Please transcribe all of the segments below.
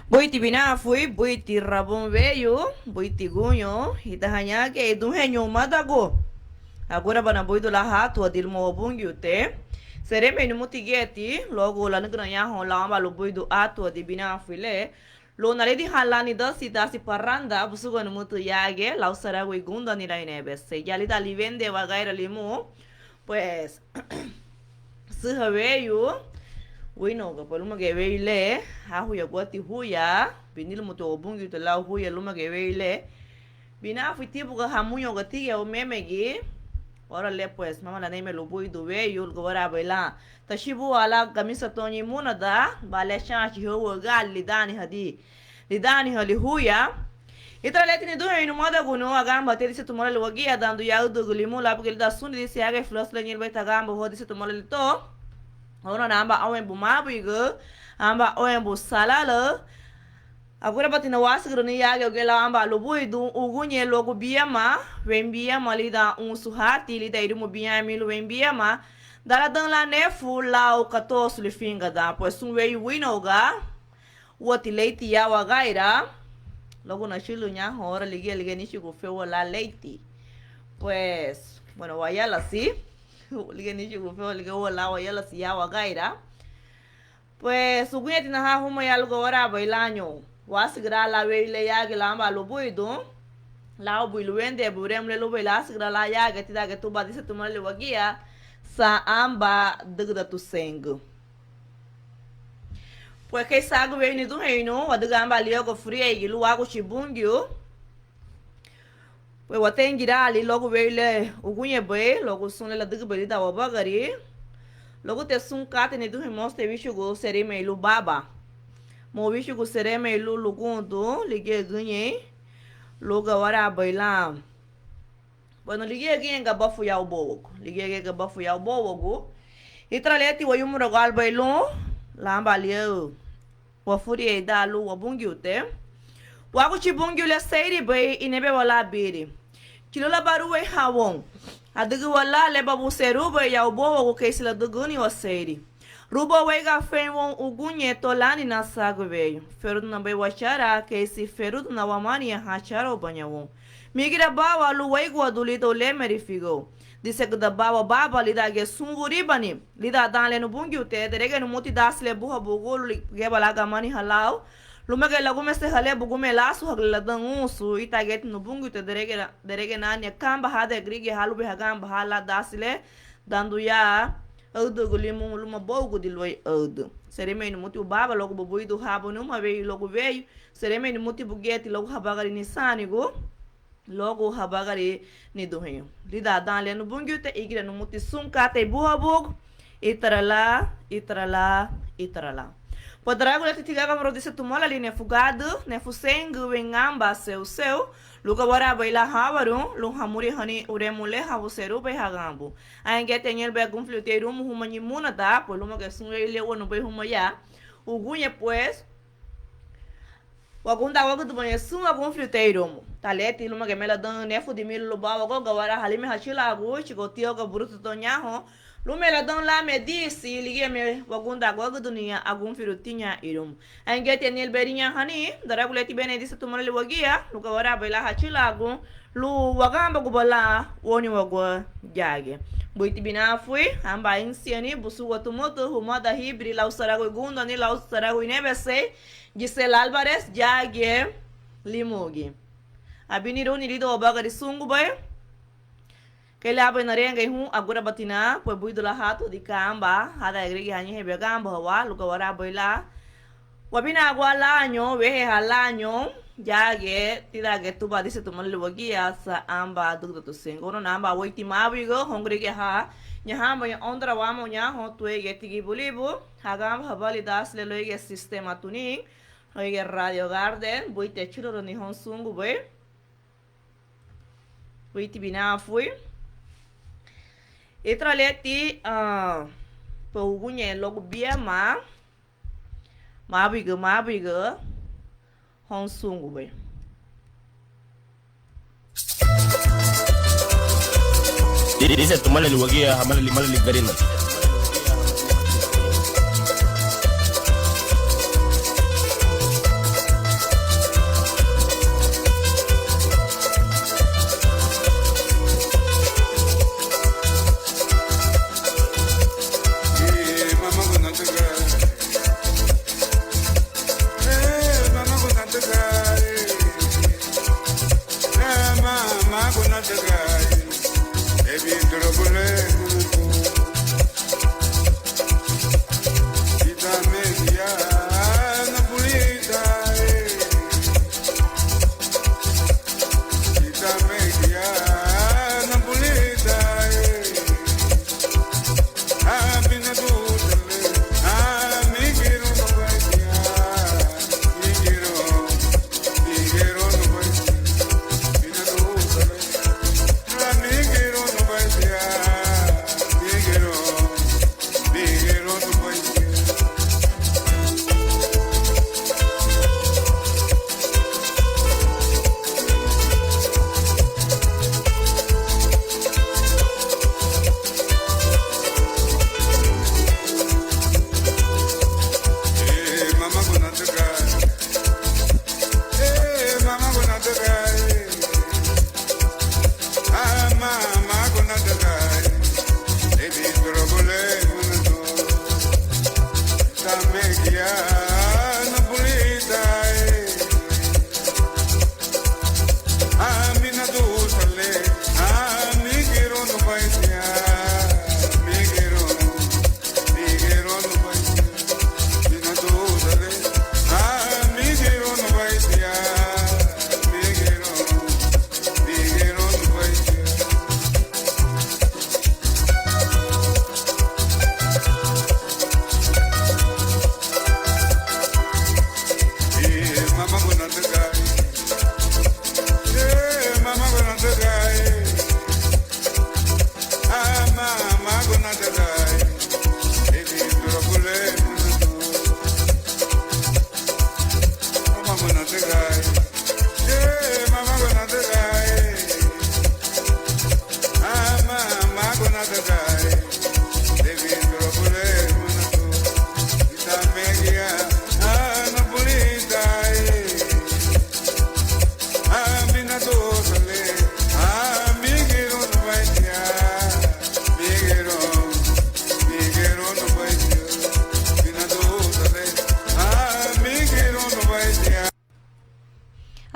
Boiti binafui, boiti rabon veio, boiti gunho, itahanya que do renho madago. Agora bana boido la rato adil mo bungu te. Sereme no mutigeti, logo lá no granha lá uma lo boido ato de binafui le. Lo na ledi halani da si paranda, busugo no mutu yage, la usara gunda ni la inebe. Se ya li da li vende wagaira limu, pues se veio. Wino ga paluma ge weile ha huya gwati huya binil muto obungi to la huya luma ge weile bina fiti buga hamunyo ga tiya o memegi ora le pues mama la neme lo bui do we yul go ora bela tashibu ala kamisa toni muna da bale chanchi ho ga lidani hadi lidani hali huya itra letini do ino moda guno agamba te dise tumora lo gi adando yaudo gulimu la bugel da suni dise aga flos la nyel beta gamba ho dise tumora to ona namba awen bu mabigo amba owen bu salala agora batina wasigo ni yaga gela amba lo buidu ugunye logo biama wembiama lida suhati lida irumo biami lo wembiama dala dan la nefu la o 14 le finga da pues un wei winoga wati leiti ya wagaira logo na shilu nya hora ligue ni shigo feo la leiti pues bueno vaya así liga ni chugo feo liga wala wa yala si yawa gaira. Pues sugunya tina ha huma yalgo ora bailanyo. Wasigra la weile yagi lamba lo buido. La o builu wende burem le lo baila sigra la yaga tida que tu badisa tu male wagia sa amba dugda tu sengo. Pues que sago veio ni do reino, a duga amba liogo fria e lu água chibungio. Pues o tengira ali logo veio le o gunye be, logo sun le la duga beli da wabagari. Logo te sun kate ni do remos te bicho go sere me lu baba. Mo bicho go sere me lu lugundo, ligue gunye. Logo agora baila. Bueno, ligue gunye ga bafu ya o bogo. Ligue ga bafu ya o bogo. E traleti o yumro gal bailon. Lamba liu. Wa furi da lu wa bungiu te. Wa ku chi bungiu le seiri be inebe wala biri. Chilo la baru e hawon. Adigu wala le babu seru be ya ubo wa ku keisila duguni wa seiri. Rubo we ga fen won ugunye tolani na sago veio. Ferudo na be wa chara keisi ferudo na wa mani ha chara o banyawon. Migira bawa lu we go adulito le merifigo. Disse que da bawa baba lida ge sunguri bani lida danle no bungi ute derege no muti dasle buha bugul ge balaga mani halau lumege lagume se hale bugume lasu hagla dangusu itaget no bungi ute derege nani kamba hada grige halu be hagamba hala dasle dandu ya audo gulimu luma bogo diloi audo sereme no muti baba logo bubui do rabo numa veio logo veio sereme no muti bugeti logo habagari nisanigo logo habagari ni do rio lida danle no bungute igra no muti sumka te buha bug itrala podrago le titiga gamro disse tumola linha fugado ne fusengu engamba seu luga bora baila havaru lu hamuri hani uremule havuseru be hagambu ainge tenyer be gumfluteru muhumani munada poluma que sun ele no be humaya ugunye pues wagunda wagu do banhe sun algum friteiro talete luma gemela dan nefu de mil luba wago gawara halime hachila agu chigo tioga bruto tonyaho lumela dan la me disse ligue me wagunda wagu do nia algum frutinha irum angete nel berinha hani daraguleti bene disse tumale wagia luga wara bela hachila agu lu wagamba gubala woni wago jage boiti bina fui amba insiani busu watumoto humada hibri la usarago gundo ni la usarago inebese Gisela Alvarez Jague Limugi. Abiniru ni lido obagari sungu bay. Kele abe narenga hu agora batina po buido la hato di kamba hada agregi hanyi hebe gamba hawa luka wara boila. Wabina agwa lanyo wehe halanyo jage tidage tuba dise tumalu wagia sa amba dugda tu singo no namba waiti mabigo hongrege ha nyahamba ya ondra wamo nyaho tuege tigi bulibu hagamba habali das le loige sistema tuning Oye, Radio Garden, voy te chulo ni hon sungu boy. Voy te bina fui. E traleti pogunye logo bia mabiga hon sungu boy. Dice tomale luwagia hamale limale garina.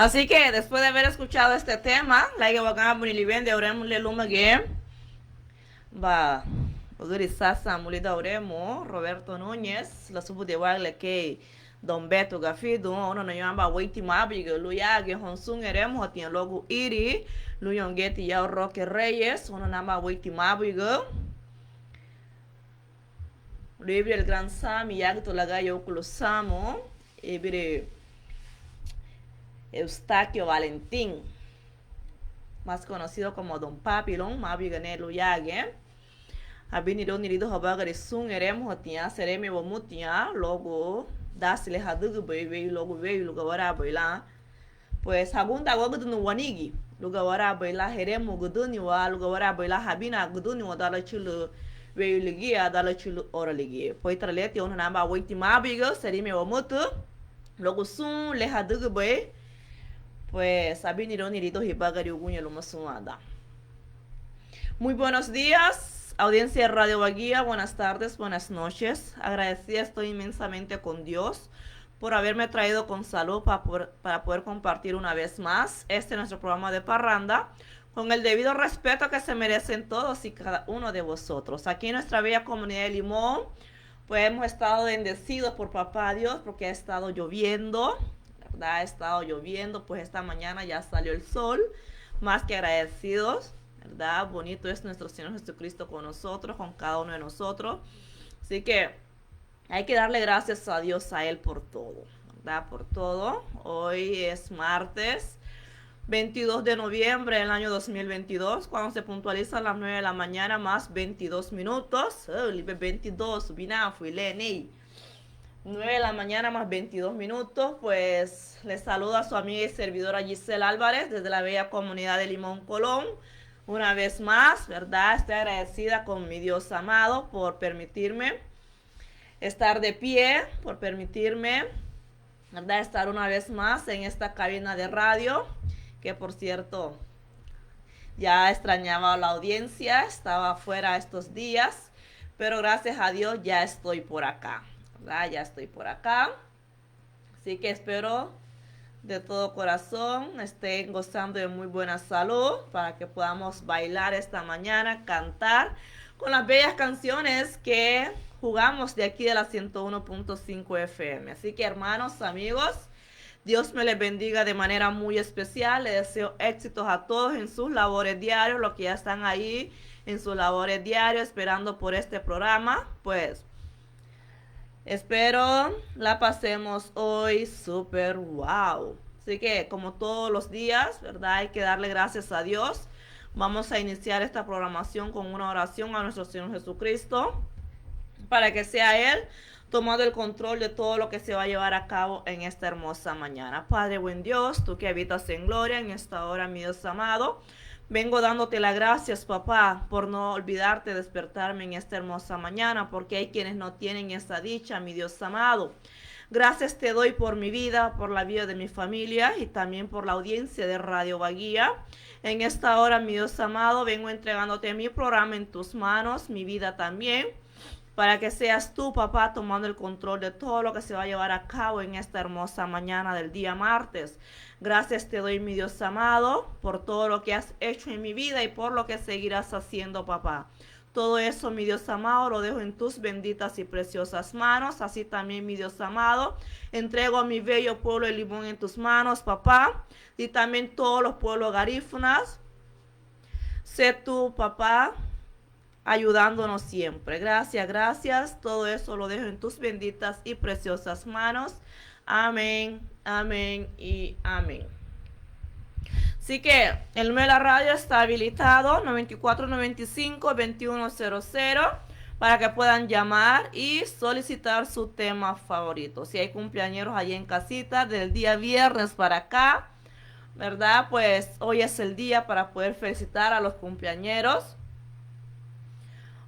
Así que después de haber escuchado este tema, like wakanga munili vende oremu le luma game. Va, oduri sasa mulida oremo Roberto Núñez, la subu de wagle que Don Beto Gafido, ono no yamba waiti mabiga luyage honsun eremo hotin logo iri, luyongeti ya Roque Reyes, ono namba waiti mabiga. Libre el gran Sam y acto la gallo oculo samo, ebire Eustaquio Valentín, más conocido como Don Papilón, Mabiganelo Yage. Abinido nirido habagari sun eremo hotia sereme bomutia, logo dasile hadugu bebe, logo veio lugawara baila. Pues segunda gogo no wanigi, lugawara baila heremo guduni wa lugawara baila habina guduni wa dala chulu veio ligia dala chulu ora ligia. Pues tralete ono namba waiti mabiga sereme bomutu, logo sun le hadugu bebe. Pues abinironido hibagari uguña lo masumada. Muy buenos días, audiencia de Radio Baguía, buenas tardes, buenas noches. Agradecida estoy inmensamente con Dios por haberme traído con salud para poder compartir una vez más nuestro programa de parranda con el debido respeto que se merecen todos y cada uno de vosotros. Aquí en nuestra bella comunidad de Limón, pues hemos estado bendecidos por Papá Dios porque ha estado lloviendo. Ha estado lloviendo, pues esta mañana ya salió el sol, más que agradecidos, ¿verdad? Bonito es nuestro Señor Jesucristo con nosotros, con cada uno de nosotros, así que hay que darle gracias a Dios, a Él por todo, ¿verdad? Por todo. Hoy es martes 22 de noviembre del año 2022, cuando se puntualizan las 9 de la mañana más 22 minutos, 22, vina, fui lenei. 9 de la mañana más 22 minutos, pues les saluda a su amiga y servidora Giselle Álvarez desde la bella comunidad de Limón, Colón. Una vez más, ¿verdad? Estoy agradecida con mi Dios amado por permitirme estar de pie, por permitirme, ¿verdad? Estar una vez más en esta cabina de radio, que por cierto ya extrañaba a la audiencia, estaba fuera estos días, pero gracias a Dios ya estoy por acá. Ya estoy por acá, así que espero de todo corazón estén gozando de muy buena salud para que podamos bailar esta mañana, cantar con las bellas canciones que jugamos de aquí de la 101.5 FM. Así que hermanos, amigos, Dios me les bendiga de manera muy especial. Les deseo éxitos a todos en sus labores diarios, los que ya están ahí en sus labores diarios esperando por este programa, pues espero la pasemos hoy súper wow. Así que como todos los días, ¿verdad? Hay que darle gracias a Dios. Vamos a iniciar esta programación con una oración a nuestro Señor Jesucristo para que sea Él tomando el control de todo lo que se va a llevar a cabo en esta hermosa mañana. Padre buen Dios, tú que habitas en gloria en esta hora, mi Dios amado, vengo dándote las gracias, papá, por no olvidarte despertarme en esta hermosa mañana, porque hay quienes no tienen esa dicha, mi Dios amado. Gracias te doy por mi vida, por la vida de mi familia y también por la audiencia de Radio Baguía. En esta hora, mi Dios amado, vengo entregándote mi programa en tus manos, mi vida también, para que seas tú, papá, tomando el control de todo lo que se va a llevar a cabo en esta hermosa mañana del día martes. Gracias te doy, mi Dios amado, por todo lo que has hecho en mi vida y por lo que seguirás haciendo, papá. Todo eso, mi Dios amado, lo dejo en tus benditas y preciosas manos. Así también, mi Dios amado, entrego a mi bello pueblo de Limón en tus manos, papá. Y también todos los pueblos garífunas. Sé tú, papá, ayudándonos siempre. Gracias, gracias. Todo eso lo dejo en tus benditas y preciosas manos. Amén, amén y amén. Así que el número de la radio está habilitado 9495-2100 para que puedan llamar y solicitar su tema favorito. Si hay cumpleañeros allí en casita del día viernes para acá, ¿verdad? Pues hoy es el día para poder felicitar a los cumpleañeros.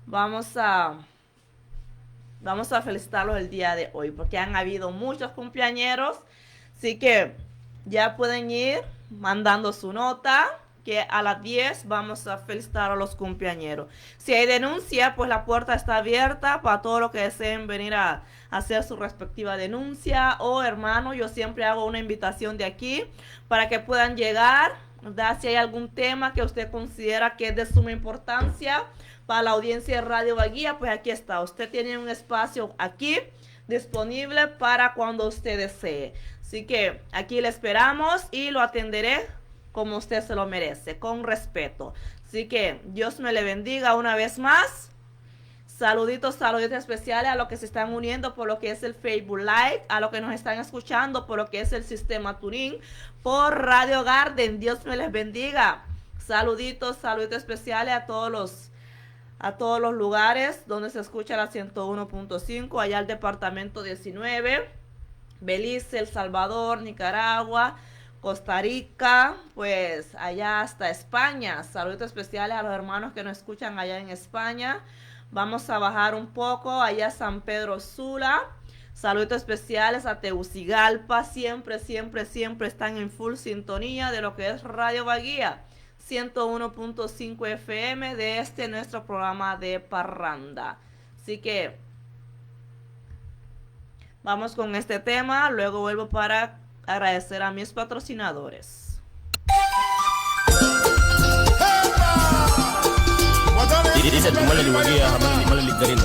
Vamos a felicitarlos el día de hoy porque han habido muchos cumpleañeros. Así que ya pueden ir mandando su nota, que a las 10 vamos a felicitar a los cumpleañeros. Si hay denuncia, pues la puerta está abierta para todos los que deseen venir a hacer su respectiva denuncia. O hermano, yo siempre hago una invitación de aquí para que puedan llegar, ¿verdad? Si hay algún tema que usted considera que es de suma importancia para la audiencia de Radio Baguía, pues aquí está. Usted tiene un espacio aquí disponible para cuando usted desee. Así que aquí le esperamos y lo atenderé como usted se lo merece, con respeto. Así que Dios me le bendiga una vez más. Saluditos, saluditos especiales a los que se están uniendo por lo que es el Facebook Live, a los que nos están escuchando por lo que es el sistema Turín, por Radio Garden. Dios me les bendiga. Saluditos, saluditos especiales a todos los lugares donde se escucha la 101.5, allá al departamento 19, Belice, El Salvador, Nicaragua, Costa Rica, pues allá hasta España. Saludos especiales a los hermanos que nos escuchan allá en España. Vamos a bajar un poco allá a San Pedro Sula. Saludos especiales a Tegucigalpa. Siempre, siempre, siempre están en full sintonía de lo que es Radio Baguía 101.5 FM de este nuestro programa de parranda. Así que vamos con este tema. Luego vuelvo para agradecer a mis patrocinadores. Dice tomale liwagia hamale likarino.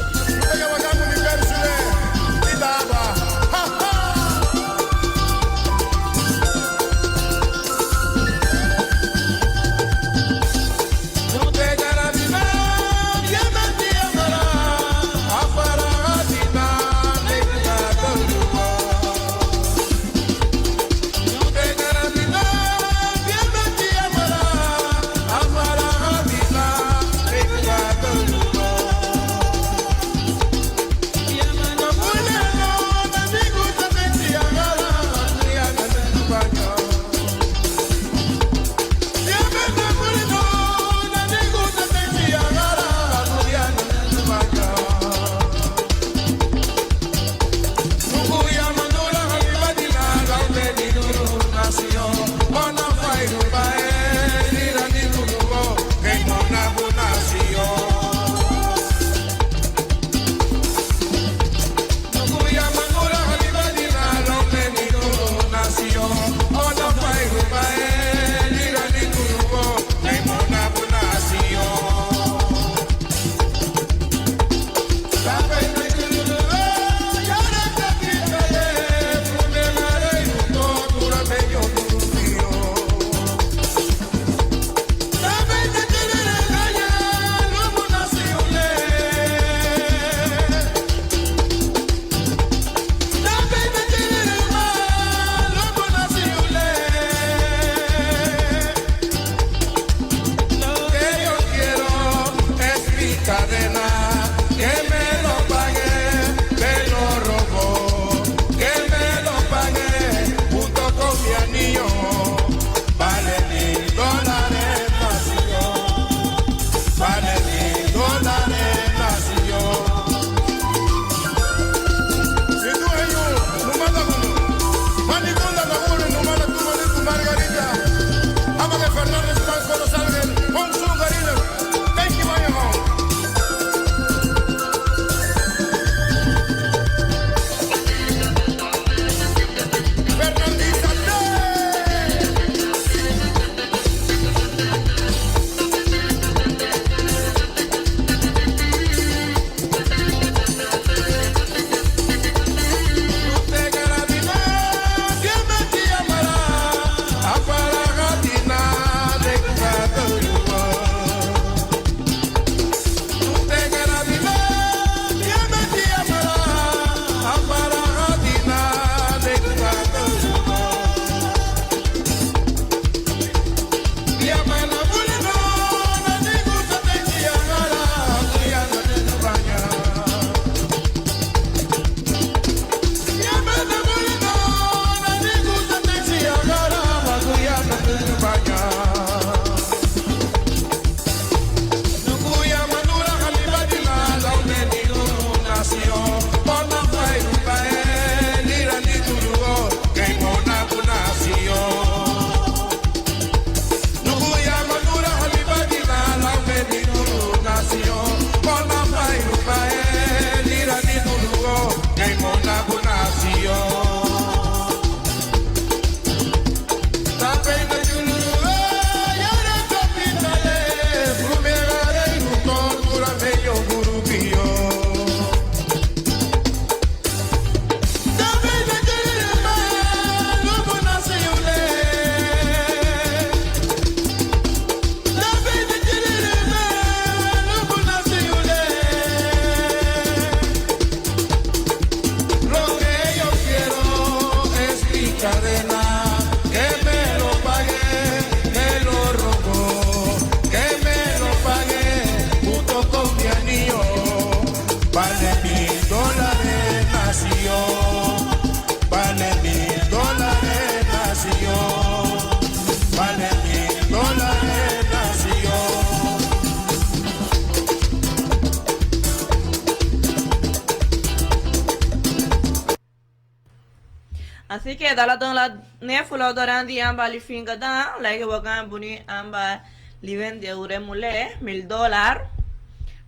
Así que dala don la nefulo dorandi amba li finga da, like wakan buni amba liven de ure mule, $1000.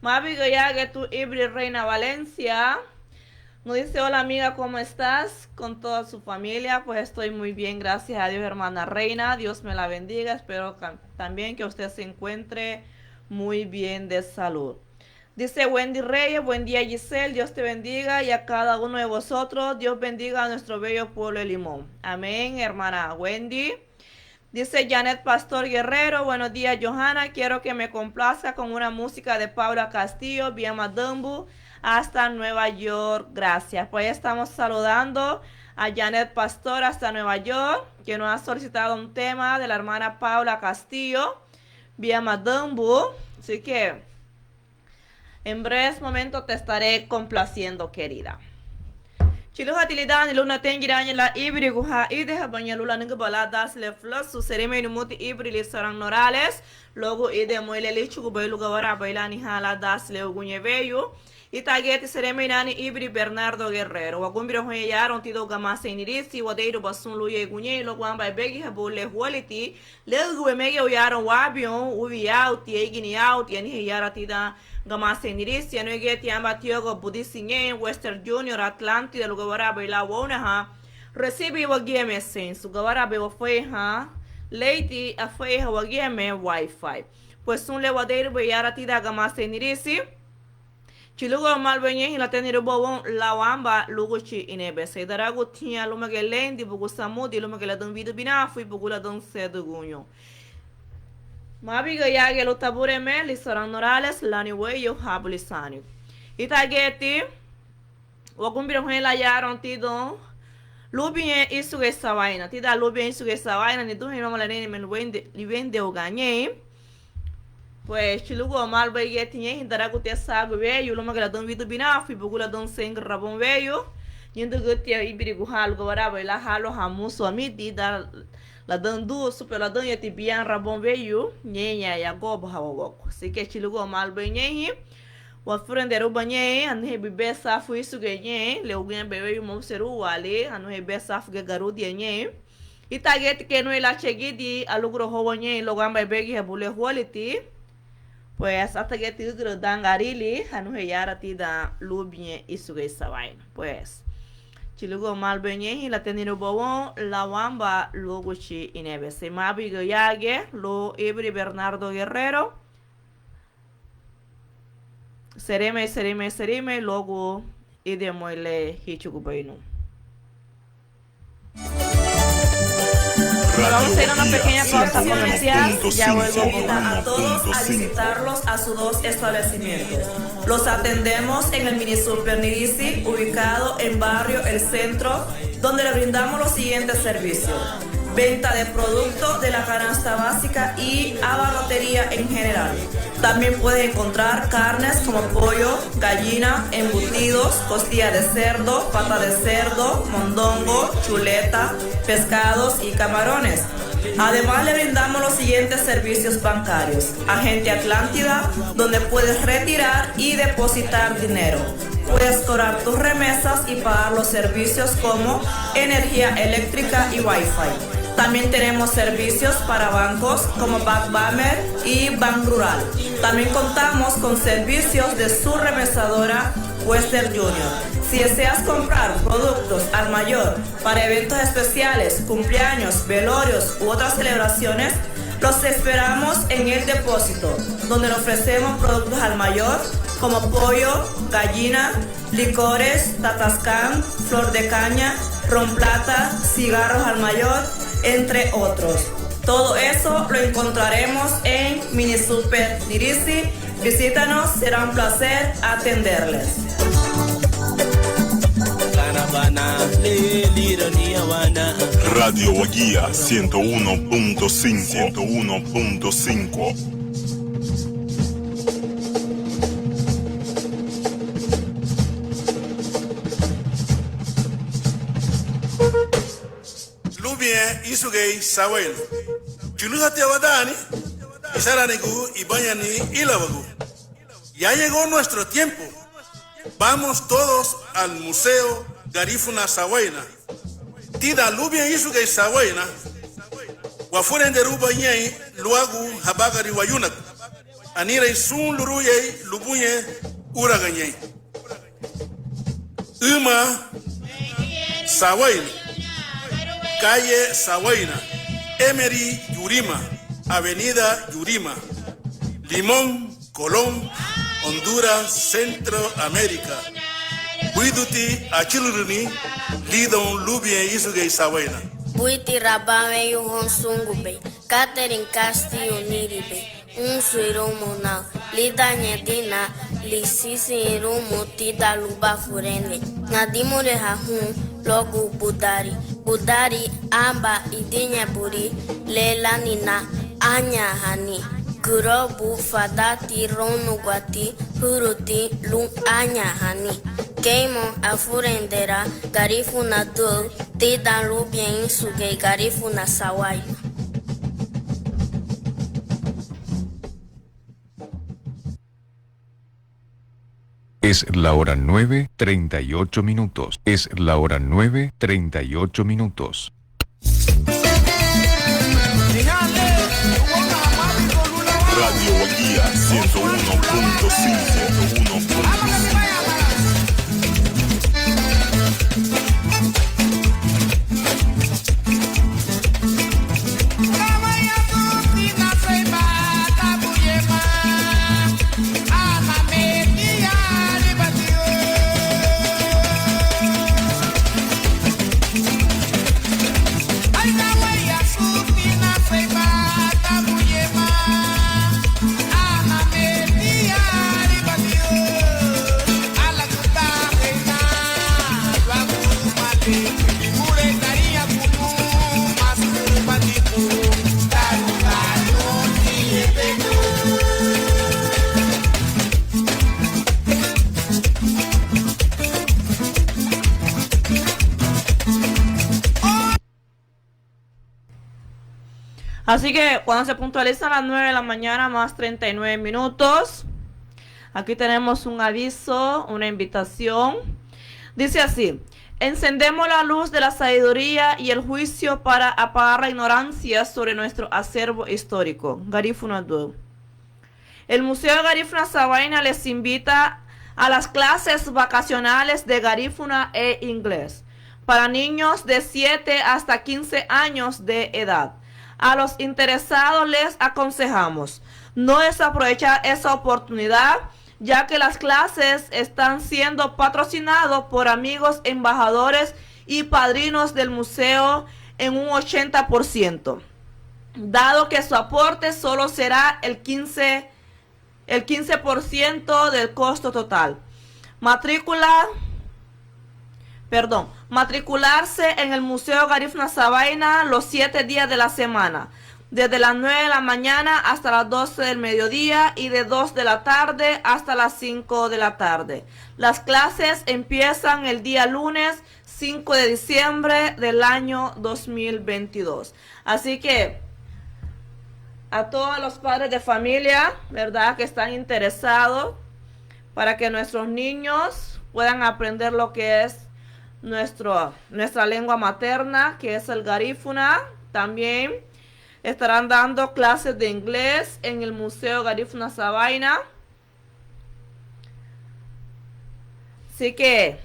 Mabi ya que tu Ibri Reina Valencia. Nos dice, hola amiga, ¿cómo estás? Con toda su familia, pues estoy muy bien, gracias a Dios, hermana Reina. Dios me la bendiga. Espero también que usted se encuentre muy bien de salud. Dice Wendy Reyes, buen día Giselle, Dios te bendiga y a cada uno de vosotros, Dios bendiga a nuestro bello pueblo de Limón. Amén, hermana Wendy. Dice Janet Pastor Guerrero, buenos días Johanna, quiero que me complazca con una música de Paula Castillo, Biama Dumbu, hasta Nueva York, gracias. Pues estamos saludando a Janet Pastor hasta Nueva York, que nos ha solicitado un tema de la hermana Paula Castillo, Biama Dumbu, así que en breves momentos te estaré complaciendo, querida. Chiluha tilidani luna tengirani la ibri guha ide habanya lula nungu baladas le flos su sereme muti ibri li sarang norales logo ide moile li chugu bailu gawara bailani hala das le ugunye veyu itageti sereme nani ibri Bernardo Guerrero wagumbiro hoye yaron tido gamase inirisi wadeiru basun luye ugunye logo amba begi habule hualiti le ugue mege uyaron wabion uvi yauti egini yauti yani yara tida gamase inirisi yanu egeti amba tiogo budisinye Western Junior Atlanti de Gawara baila wona ha recibe wagieme sen su Gawara be foi ha lady a foi ha wagieme wifi pues un le wadeiro be yara tida gamase inirisi chilugo malbenye la teniro bobon la wamba luguchi inebe se darago tinha lumage lendi bugu samudi lumage la don video binafu bugu la don sedugunyo mabiga yage lo tabure me li soran norales lani weyo hablisani itageti wagumbiro hela yaron tido lubien isuge sawaina tida lubien isuge sawaina ni duhe mama la nene men wende li vende o ganye pues chilugo mal bege tinye hindara kutia sagu veyo lo magala don vidu binafu bugula don seng rabon veyo yendo gutia ibiri guhal go waraba la halo hamuso amidi da la dandu super la dan yati bian rabon veyo nyenya ya gobo hawoko sike chilugo mal benye wa furendero banye anu hebe besa fu isu genye le ugen bebe mo seru wale anu hebe safu ge garudi nye itageti que no la chegidi alugro howonye lo gamba begi hebule hualiti pues hasta que te ugro dangarili anu he yara tida lubie isu ge sawain pues chilugo mal benye la teniro bowon la wamba loguchi inebe se mabigo yage lo ibri Bernardo Guerrero sereme logo ide moile hichugu bainu. Vamos a hacer una pequeña pausa comercial. Ya vuelvo a todos a visitarlos a sus dos establecimientos. Los atendemos en el Mini Super Nirisi, ubicado en barrio El Centro, donde le brindamos los siguientes servicios: venta de productos de la canasta básica y abarrotería en general. También puedes encontrar carnes como pollo, gallina, embutidos, costilla de cerdo, pata de cerdo, mondongo, chuleta, pescados y camarones. Además le brindamos los siguientes servicios bancarios: Agente Atlántida, donde puedes retirar y depositar dinero. Puedes cobrar tus remesas y pagar los servicios como energía eléctrica y wifi. También tenemos servicios para bancos como Backbammer y Bank Rural. También contamos con servicios de su remesadora Western Junior. Si deseas comprar productos al mayor para eventos especiales, cumpleaños, velorios u otras celebraciones, los esperamos en el depósito, donde le ofrecemos productos al mayor como pollo, gallina, licores, tatascan, flor de caña, ron plata, cigarros al mayor, entre otros. Todo eso lo encontraremos en Mini Super Nirisi. Visítanos, será un placer atenderles. Radio Guía 101.5. Lubien isugei sawel. Chuluhati awadani, isaranigu ibayani ilawagu. Ya llegó nuestro tiempo. Vamos todos al Museo Garífuna Sawaina. tida lubia isu gay sawaina wa furende ruba nyai luagu habagari wayunak anira isun luruye lubunye uraga nyai uma sawaina calle Sawaina, Emery Yurima, Avenida Yurima, Limón, Colón, Honduras, Centroamérica. Buiduti Achiluruni, Lidon Lubie Isugay Sawaina. Buiti Rabame Yuhon Sungube, Catherine Castillo Niribe, un suiromo na, Lida Nyedina, Lisisi Irumo Tida Luba Furene, Nadimure Hahun, Logo Budari, Budari Amba Idinya Buri, Lela Nina, Anya Hani, Gurobu Fadati Rono Guati, Huruti Lung Anya Hani, Keimo Afurendera, Garifuna Dul, Tida Lubien Suge Garifuna Sawai. Es la hora 9:38 minutos. Es la hora 9:38 minutos. Radio Guía 101.5. Así que cuando se puntualizan las 9 de la mañana más 39 minutos, aquí tenemos un aviso, una invitación. Dice así: encendemos la luz de la sabiduría y el juicio para apagar la ignorancia sobre nuestro acervo histórico. Garifuna Dul. El Museo de Garifuna Sabaina les invita a las clases vacacionales de Garifuna e inglés para niños de 7 hasta 15 años de edad. A los interesados les aconsejamos no desaprovechar esa oportunidad, ya que las clases están siendo patrocinadas por amigos embajadores y padrinos del museo en un 80%, dado que su aporte solo será el 15% del costo total. Matricularse en el Museo Garifuna Sabaina los 7 días de la semana, desde las 9 de la mañana hasta las 12 del mediodía y de 2 de la tarde hasta las 5 de la tarde. Las clases empiezan el día lunes 5 de diciembre del año 2022. Así que a todos los padres de familia, ¿verdad?, que están interesados para que nuestros niños puedan aprender lo que es nuestra lengua materna, que es el Garifuna. También estarán dando clases de inglés en el Museo Garifuna Sabaina. Así que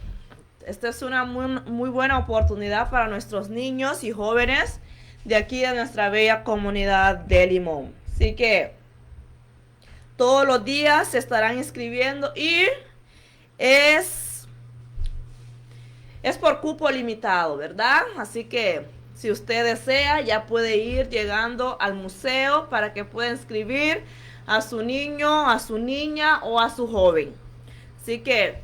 esta es una muy buena oportunidad para nuestros niños y jóvenes de aquí de nuestra bella comunidad de Limón. Así que todos los días se estarán inscribiendo y es por cupo limitado, ¿verdad? Así que si usted desea, ya puede ir llegando al museo para que pueda inscribir a su niño, a su niña o a su joven. Así que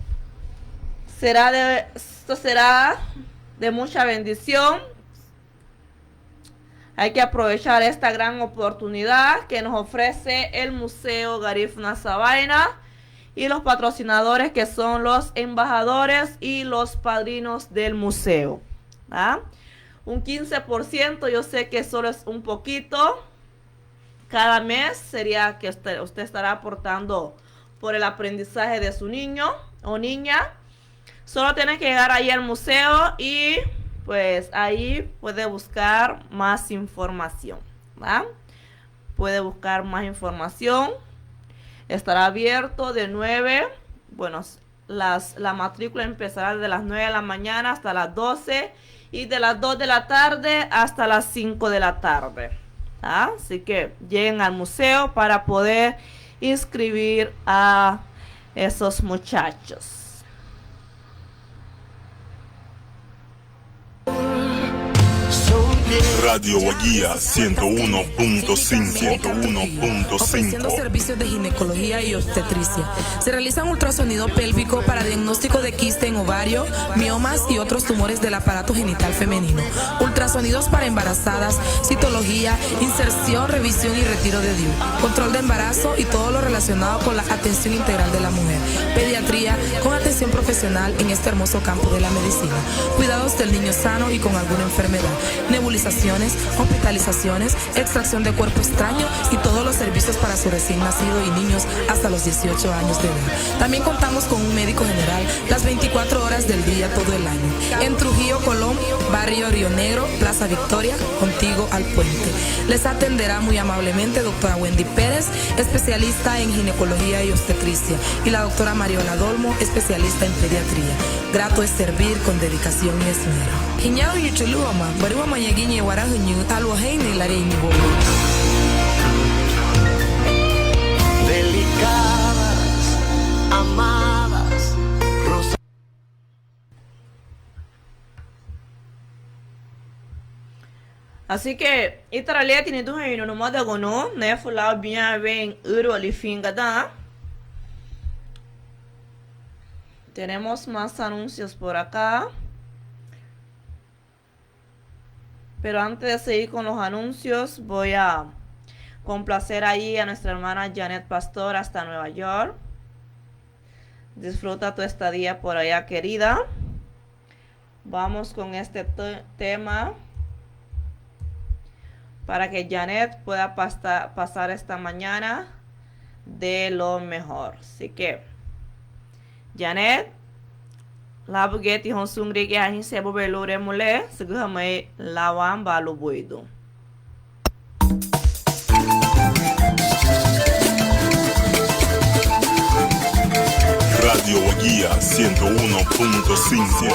esto será de mucha bendición. Hay que aprovechar esta gran oportunidad que nos ofrece el Museo Garifuna Sabaina y los patrocinadores, que son los embajadores y los padrinos del museo. Un 15%, yo sé que solo es un poquito. Cada mes sería que usted estará aportando por el aprendizaje de su niño o niña. Solo tiene que llegar ahí al museo y pues ahí puede buscar más información, ¿va? Puede buscar más información. Estará abierto de 9, bueno, la matrícula empezará de las 9 de la mañana hasta las 12 y de las 2 de la tarde hasta las 5 de la tarde. ¿Ah? Así que lleguen al museo para poder inscribir a esos muchachos. Radio Guía 101.5. Ofreciendo servicios de ginecología y obstetricia. Se realizan ultrasonido pélvico para diagnóstico de quiste en ovario, miomas y otros tumores del aparato genital femenino. Ultrasonidos para embarazadas, citología, inserción, revisión y retiro de DIU. Control de embarazo y todo lo relacionado con la atención integral de la mujer. Pediatría con atención profesional en este hermoso campo de la medicina. Cuidados del niño sano y con alguna enfermedad. Nebulizaciones, hospitalizaciones, extracción de cuerpo extraño y todos los servicios para su recién nacido y niños hasta los 18 años de edad. También contamos con un médico general las 24 horas del día todo el año. En Trujillo, Colón, Barrio Río Negro, Plaza Victoria, contigo al puente. Les atenderá muy amablemente doctora Wendy Pérez, especialista en ginecología y obstetricia, y la doctora Mariola Dolmo, especialista en pediatría. Grato es servir con dedicación y esmero. Hiñao y chuluama, barua mañaguiñe guarajuñu, alwaheine la reini bobo. Delicadas, amadas, rosas. Así que esta ley tiene tu reino no más de gono, ne fulao bien ven euro alifinga da. Tenemos más anuncios por acá. Pero antes de seguir con los anuncios, voy a complacer ahí a nuestra hermana Janet Pastor hasta Nueva York. Disfruta tu estadía por allá, querida. Vamos con este tema para que Janet pueda pasar esta mañana de lo mejor. Así que, Janet, la bugeti hon sungri ke ahin sebo belore mule seguhamai lawan balu boido. Radio Guía 101.5.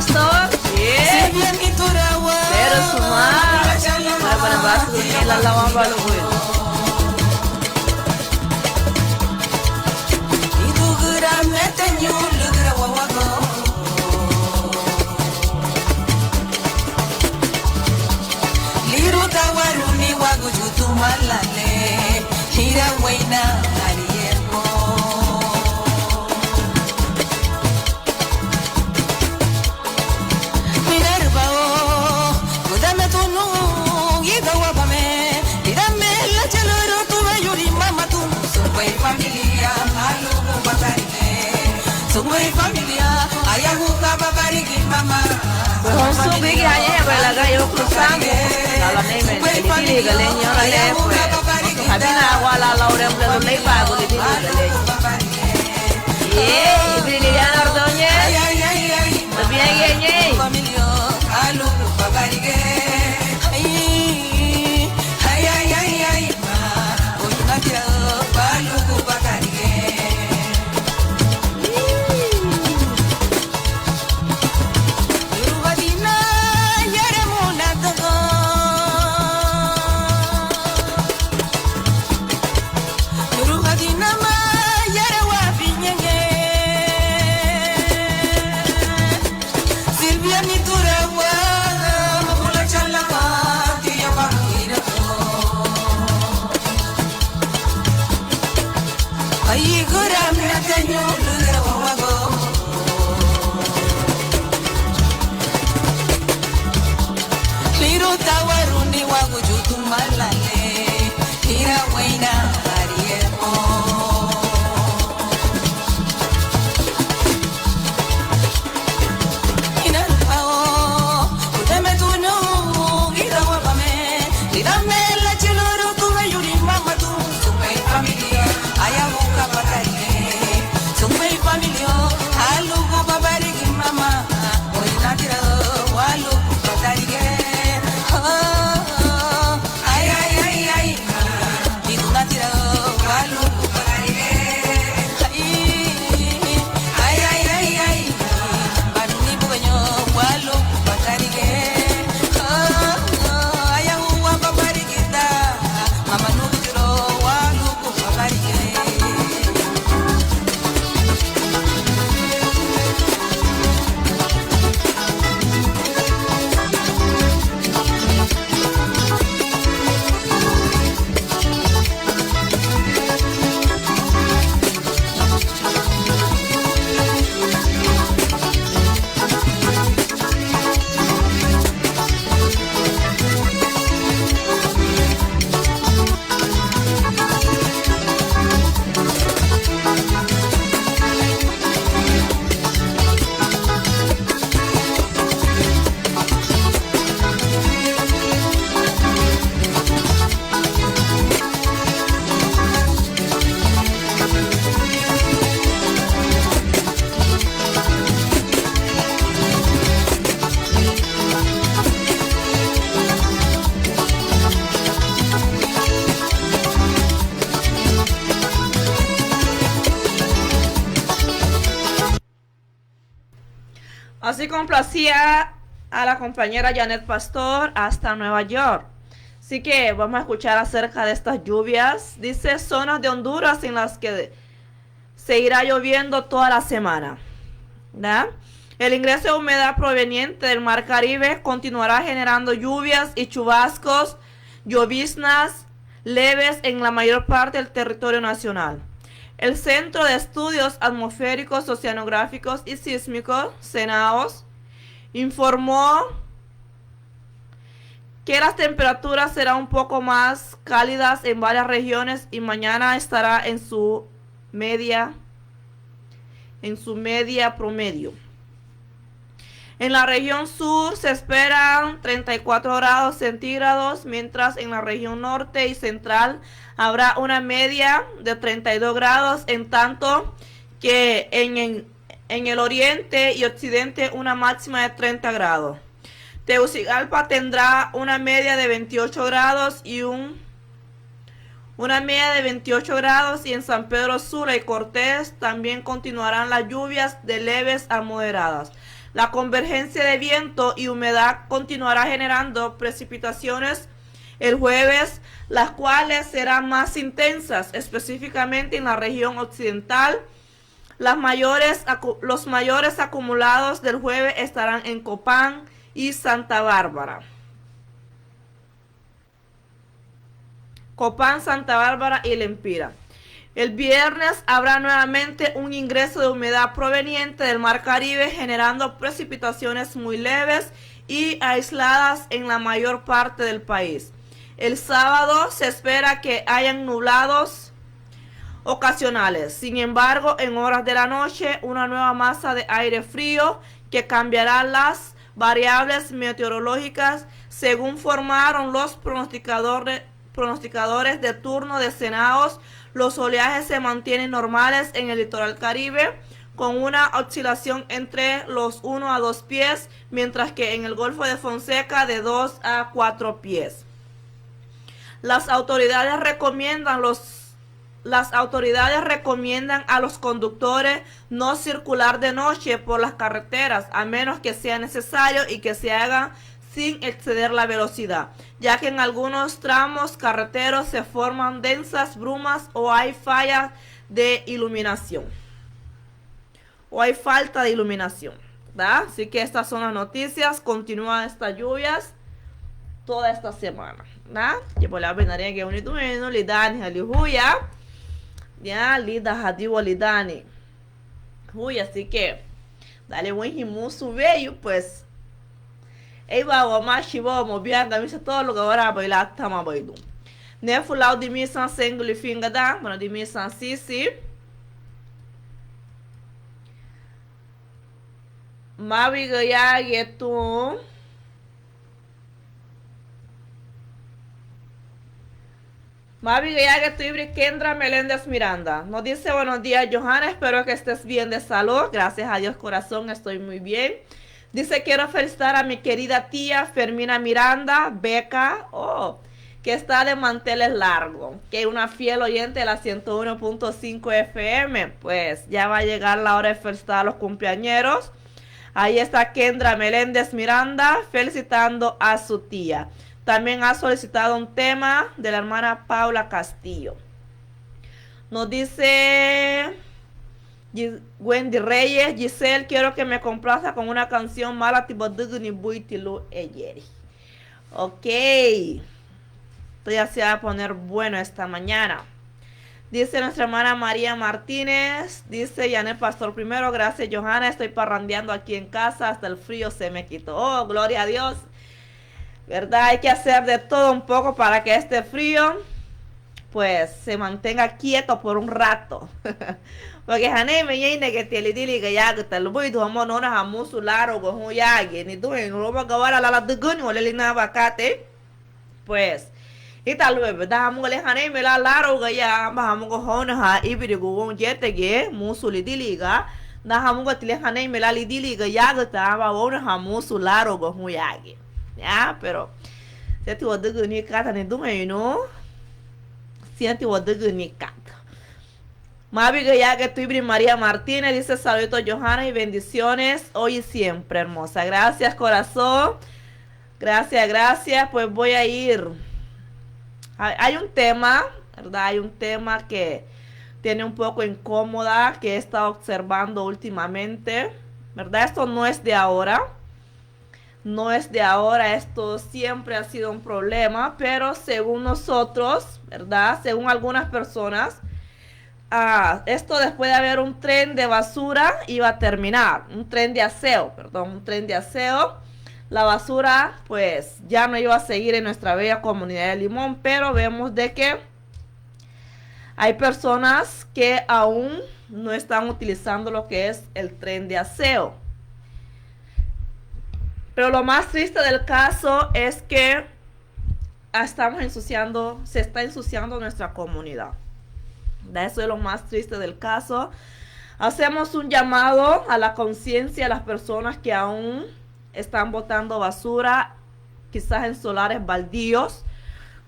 Pastor. Yeah. Pero sumar. Para basu ni la lawan balu gue. Itu geram netenyu legra wawago. Liru tawaruni wagu jutu malale. Hira waina ariemo. Minervao, godame tunu, yega wapame. Dígame la chaloro tu yuri mama tu. Subway familia, alugo bakarike. Subway familia, ayahuka bakarike mama. Honsu bigi hanya belaga yo cruzando. La neme dili galeño la le pues. Habina wala laure mle le pago dili galeño. Yeah, Liliana Ordóñez. Bien yeñe. Familia, alugo bakarike. Ay ay ay ay ma. Oy na kira alugo bakarike. Yurubadina yare monatago. Yurubadina ma yare wapinyenge. Silvia ni turawa mula chalawa tiya bakira. Ay guram na tanyo lura wago. Liru tawaruni wagu jutu malale. Hira waina ariemo. Inarpao, udeme tunu, gira wapame. Dígame la chiloro tu yuri mama tu. Sumei familia, ayahuka bakarike. Sumei familia, alugo babariki mama. Oy nakira walugo bakarike. Ay ay ay ay, digo nakira walugo bakarike. Ay ay ay ay, baruni buganyo walugo bakarike. Ayahuka babarikita, mama nukiro walugo bakarike. Así complacía a la compañera Janet Pastor hasta Nueva York. Así que vamos a escuchar acerca de estas lluvias. Dice zonas de Honduras en las que se irá lloviendo toda la semana. ¿Da? El ingreso de humedad proveniente del Mar Caribe continuará generando lluvias y chubascos, lloviznas leves en la mayor parte del territorio nacional. El Centro de Estudios Atmosféricos, Oceanográficos y Sísmicos, CENAOS, informó que las temperaturas serán un poco más cálidas en varias regiones y mañana estará en su media promedio. En la región sur se esperan 34 grados centígrados, mientras en la región norte y central habrá una media de 32 grados, en tanto que en el oriente y occidente una máxima de 30 grados. Tegucigalpa tendrá una media de 28 grados y en San Pedro Sula y Cortés también continuarán las lluvias de leves a moderadas. La convergencia de viento y humedad continuará generando precipitaciones el jueves, las cuales serán más intensas, específicamente en la región occidental. Los mayores acumulados del jueves estarán en Copán y Santa Bárbara. Copán, Santa Bárbara y Lempira. El viernes habrá nuevamente un ingreso de humedad proveniente del Mar Caribe, generando precipitaciones muy leves y aisladas en la mayor parte del país. El sábado se espera que hayan nublados ocasionales. Sin embargo, en horas de la noche, una nueva masa de aire frío que cambiará las variables meteorológicas, según informaron los pronosticadores de turno de Senaos. Los oleajes se mantienen normales en el litoral Caribe, con una oscilación entre los 1 a 2 pies, mientras que en el Golfo de Fonseca de 2 a 4 pies. Las autoridades recomiendan a los conductores no circular de noche por las carreteras, a menos que sea necesario y que se haga sin exceder la velocidad, ya que en algunos tramos carreteros se forman densas brumas o hay falta de iluminación. ¿Verdad? Así que estas son las noticias. Continúan estas lluvias toda esta semana. ¿Verdad? Y por la venaria que unito menos lidani halihuya. Ya lida hadiwa lidani. Uy, así que dale buen himusu bello, pues. Eba wa mashibo mo bianga misa todo lo que ahora bailar tama baidu. Nefu lau di misan senguli fingada, bueno di misan sisi. Mavi gaya yetu. Mavi gaya que tu ibri Kendra Meléndez Miranda. Nos dice buenos días, Johanna, espero que estés bien de salud. Gracias a Dios, corazón, estoy muy bien. Dice, quiero felicitar a mi querida tía Fermina Miranda, Beca, que está de manteles largos, que es una fiel oyente de la 101.5 FM. Pues ya va a llegar la hora de felicitar a los cumpleañeros. Ahí está Kendra Meléndez Miranda felicitando a su tía. También ha solicitado un tema de la hermana Paula Castillo. Nos dice Wendy Reyes, Giselle, quiero que me complazca con una canción mala tipo Duguni Buitilu Eyeri. Ok. Esto ya se va a poner bueno esta mañana. Dice nuestra hermana María Martínez, dice Yanet Pastor primero, gracias Johanna, estoy parrandeando aquí en casa, hasta el frío se me quitó. Oh, gloria a Dios. ¿Verdad? Hay que hacer de todo un poco para que este frío pues se mantenga quieto por un rato. Porque Hané me viene que te le dile que ya que te lo voy a tomar no nos vamos a laro con ya que ni tú en roba que ahora la de gun o le lina bacate. Pues y tal vez verdad vamos a le Hané me la laro que ya vamos con hona y pero con jete que musul diliga na vamos a le Hané me la diliga ya que estaba bueno vamos a laro con ya que ya pero se tu de gun ni cata ni tú no siente o de ni cata. Mavi ya que tu ibri María Martínez dice saludos Johanna y bendiciones hoy y siempre, hermosa. Gracias, corazón. Gracias. Pues voy a ir. Hay un tema, ¿verdad? Hay un tema que tiene un poco incómoda que he estado observando últimamente, ¿verdad? Esto no es de ahora. No es de ahora, esto siempre ha sido un problema, pero según nosotros, ¿verdad? Según algunas personas, esto después de haber un tren de basura iba a terminar, un tren de aseo. La basura pues ya no iba a seguir en nuestra bella comunidad de Limón, pero vemos de que hay personas que aún no están utilizando lo que es el tren de aseo. Pero lo más triste del caso es que se está ensuciando nuestra comunidad. Eso es lo más triste del caso. Hacemos un llamado a la conciencia de las personas que aún están botando basura, quizás en solares baldíos,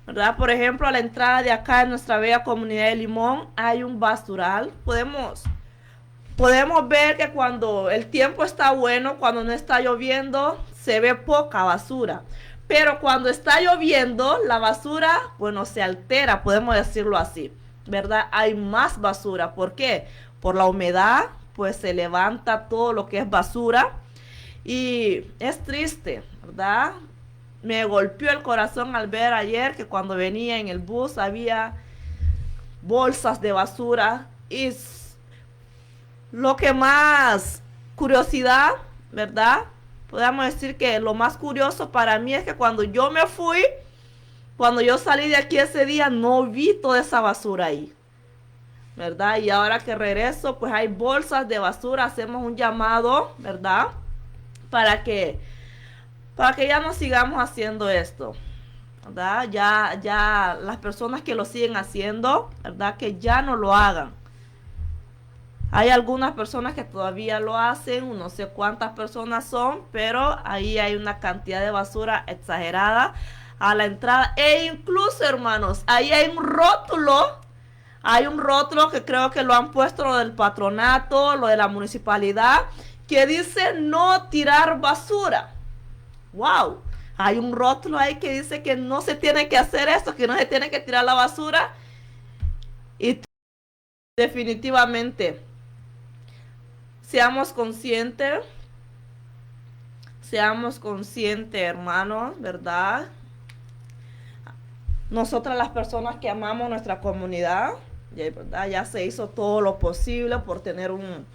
¿verdad? Por ejemplo, a la entrada de acá en nuestra bella comunidad de Limón hay un basural. podemos ver que cuando el tiempo está bueno, cuando no está lloviendo, se ve poca basura. Pero cuando está lloviendo, la basura, bueno, se altera, podemos decirlo así, ¿verdad? Hay más basura. ¿Por qué? Por la humedad, pues se levanta todo lo que es basura. Y es triste, ¿verdad? Me golpeó el corazón al ver ayer que cuando venía en el bus había bolsas de basura. Y lo que más curiosidad, ¿verdad? Podemos decir que lo más curioso para mí es que cuando yo me fui, cuando yo salí de aquí ese día, no vi toda esa basura ahí, ¿verdad? Y ahora que regreso, pues hay bolsas de basura. Hacemos un llamado, ¿verdad? Para que ya no sigamos haciendo esto, ¿verdad? Ya las personas que lo siguen haciendo, ¿verdad? Que ya no lo hagan. Hay algunas personas que todavía lo hacen, no sé cuántas personas son, pero ahí hay una cantidad de basura exagerada a la entrada. E incluso, hermanos, ahí hay un rótulo que creo que lo han puesto lo del patronato, lo de la municipalidad, que dice no tirar basura. ¡Wow! Hay un rótulo ahí que dice que no se tiene que hacer esto, que no se tiene que tirar la basura. Y definitivamente, seamos conscientes, hermanos, ¿verdad? Nosotras las personas que amamos nuestra comunidad, ¿verdad? Ya se hizo todo lo posible por tener un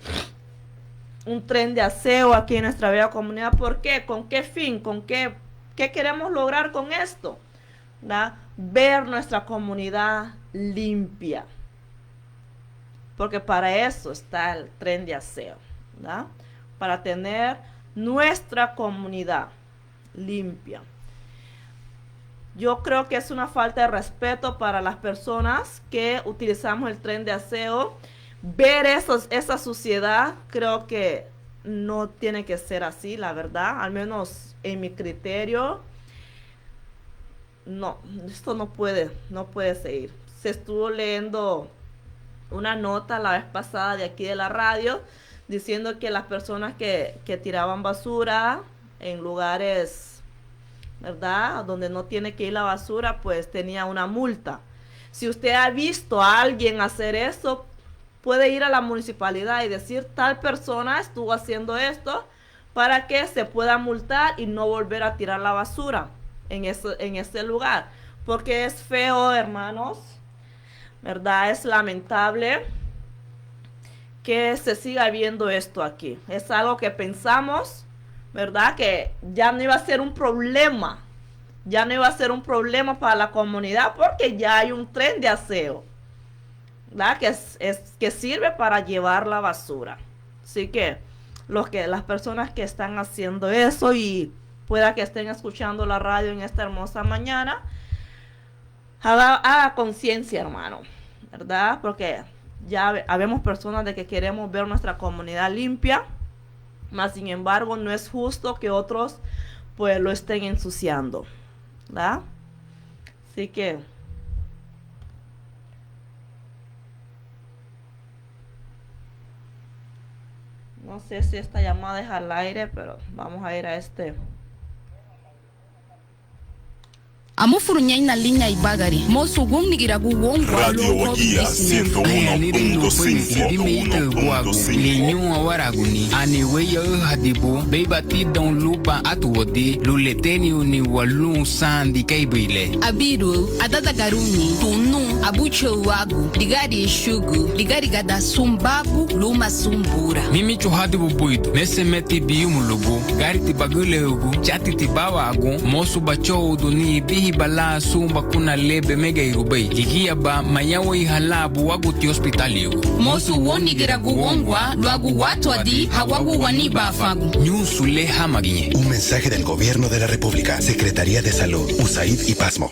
tren de aseo aquí en nuestra bella comunidad. ¿Por qué? ¿Con qué fin? ¿Con qué queremos lograr con esto? ¿Verdad? Ver nuestra comunidad limpia. Porque para eso está el tren de aseo, ¿verdad? Para tener nuestra comunidad limpia. Yo creo que es una falta de respeto para las personas que utilizamos el tren de aseo. Ver esa suciedad, creo que no tiene que ser así, la verdad. Al menos en mi criterio, no, esto no puede seguir. Se estuvo leyendo una nota la vez pasada de aquí de la radio diciendo que las personas que tiraban basura en lugares, ¿verdad?, donde no tiene que ir la basura, pues tenía una multa. Si usted ha visto a alguien hacer eso, puede ir a la municipalidad y decir tal persona estuvo haciendo esto para que se pueda multar y no volver a tirar la basura en ese lugar. Porque es feo, hermanos, ¿verdad? Es lamentable que se siga viendo esto aquí. Es algo que pensamos, ¿verdad? Que ya no iba a ser un problema. Ya no iba a ser un problema para la comunidad porque ya hay un tren de aseo, ¿verdad? Que sirve para llevar la basura. Así que las personas que están haciendo eso y pueda que estén escuchando la radio en esta hermosa mañana, haga conciencia, hermano, ¿verdad? Porque ya habemos personas de que queremos ver nuestra comunidad limpia, mas sin embargo no es justo que otros pues lo estén ensuciando, ¿verdad? Así que no sé si esta llamada es al aire, pero vamos a ir a este. Amo furunyai na linha ibagari. Mosu gum nigira gugon Radio Wagia 101.5. Linyu awaraguni. Ani weya hadibo. Beba ti don lupa atuwode. Luleteni uni walun sandi kaibile. Abiru adada garuni. Tunu abucho wagu. Ligari shugu. Ligari gada sumbabu luma sumbura. Mimi chuhadibu buidu. Nese meti biyumulugu. Gari ti bagule ugu. Chati ti bawagu. Mosu bacho uduni bihi bala sumba kuna lebe mega irubei ligia ba mayawe halabu wagu ti hospitali mosu woni gira guongwa luagu watu adi hawagu waniba afagu nyusule hamagie. Un mensaje del Gobierno de la República, Secretaría de Salud, USAID y PASMO.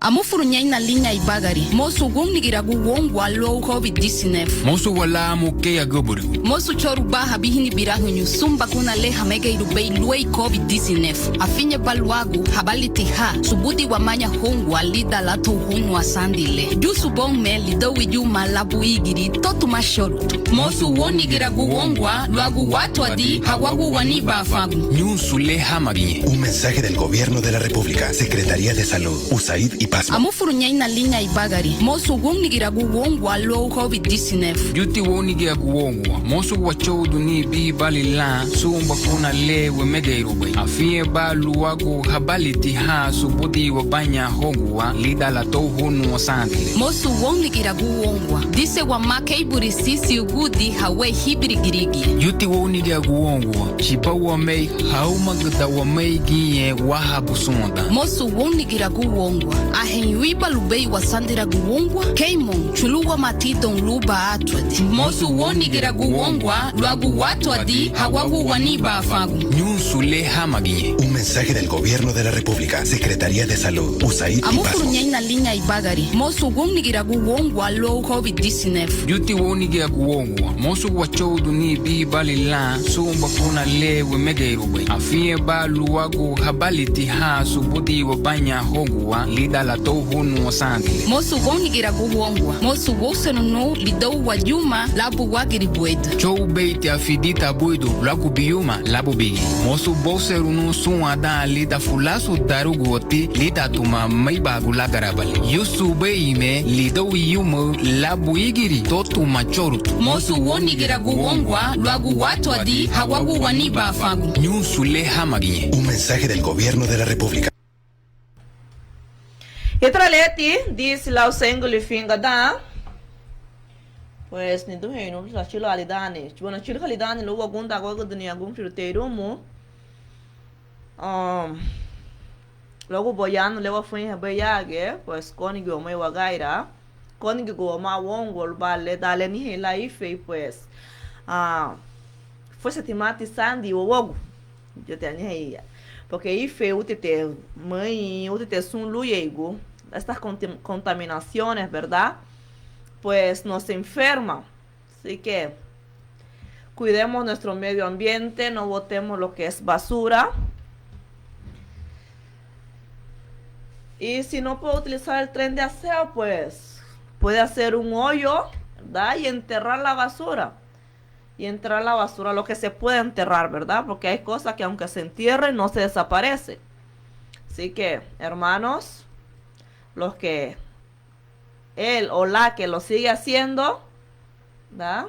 Amu furunyai na linha ibagari. Mosu gum nigiragu wongwa low COVID-19. Mosu wala mu ke ya goburi. Mosu choru baha bihini birahu nyusumba kuna leha mega irubei luei COVID-19. Afinye balwagu habali tiha. Subuti wa manya hongwa lida lato hunwa sandile. Jusu bong me lidowi juma labu igiri totu mashorutu. Mosu woni giragu wongwa luagu watu adi hawagu waniba afagu. Nyusu leha magie. Un mensaje del Gobierno de la República, Secretaría de Salud, USAID y PASMA. Amu furunyai na linha ibagari. Mosu gum nigiragu wongwa low COVID-19. Juti woni giragu wongwa. Mosu wacho duni bi bali la sumba kuna lewe mega irubei. Afie ba luagu habali tiha subuti wa banya hongwa lida lato hunwa sandile. Mosu wong nigiragu wongwa. Dise wa makei burisisi ugudi hawe hibiri girigi. Yuti woni giragu wongwa. Shiba wa mei haumagda wa mei giye wahabu sonda. Mosu wong nigiragu wongwa. Ahenyuiba lubei wa sandiragu wongwa. Keimon chuluwa matidon luba atwadi. Mosu wong nigiragu wongwa. Luagu watu adi hawagu waniba afagu. Nyusu leha magie. Un mensaje del Gobierno de la República, Secretaría de Salud, USAID y Amu PASMA. furunyai na linha ibagari. Mosu gum nigiragu wongwa low COVID-19. Yuti woni giragu wongwa. Mosu wacho duni bi bali la sumba kuna lewe mega irubei. Afie ba luagu habali tiha subuti wa banya hongwa lida lato hunwa sandile. Mosu wong nigiragu wongwa. Mosu wosenunu lidou wa juma labu wagiri bueda. Chou beiti afidita buido lagu biuma labu bigi. Mosu boserunu suada lida fulasu darugu oti lida tuma maibagu lagarabali. Yusu beime lidou yumu labu igiri totu machorut. Mosu wong nigiragu wongwa. Luagu watu adi hawagu waniba afagu. Nyusu leha magie. Un mensaje del Gobierno de la República. Itraleti dice la usenguli finga da. Pues ni tu reino la chilo alidane. Bueno, chilo alidane luego gunda gogo de ni algún fruteiro mu. Logo boyano lewa fuin beyage, pues conigo me wagaira. Conigo ma wongol balle dale ni hela ife pues. Foi setimati sandi o wogo. Eu tenho aí. Porque ife utite mãe, utite sun luyego. Estas contaminaciones, ¿verdad? Pues nos enferman. Así que cuidemos nuestro medio ambiente, no botemos lo que es basura. Y si no puede utilizar el tren de aseo, pues puede hacer un hoyo, ¿verdad? Y enterrar la basura. Y enterrar la basura, lo que se puede enterrar, ¿verdad? Porque hay cosas que aunque se entierren, no se desaparece. Así que, hermanos, los que él o la que lo sigue haciendo, ¿verdad?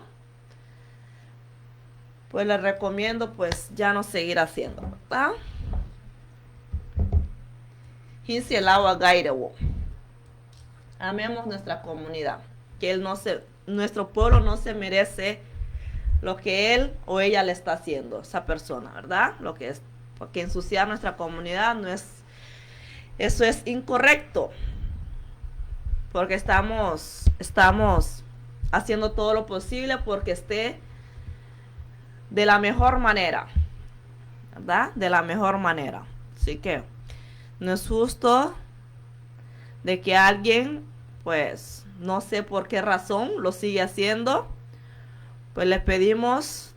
Pues les recomiendo pues ya no seguir haciendo, ¿verdad? Hinsi el agua gairewo. Amemos nuestra comunidad, que nuestro pueblo no se merece lo que él o ella le está haciendo, esa persona, ¿verdad? Lo que es, porque ensuciar nuestra comunidad eso es incorrecto. Porque estamos haciendo todo lo posible porque esté de la mejor manera, ¿verdad? De la mejor manera. Así que no es justo de que alguien, pues, no sé por qué razón lo sigue haciendo. Pues le pedimos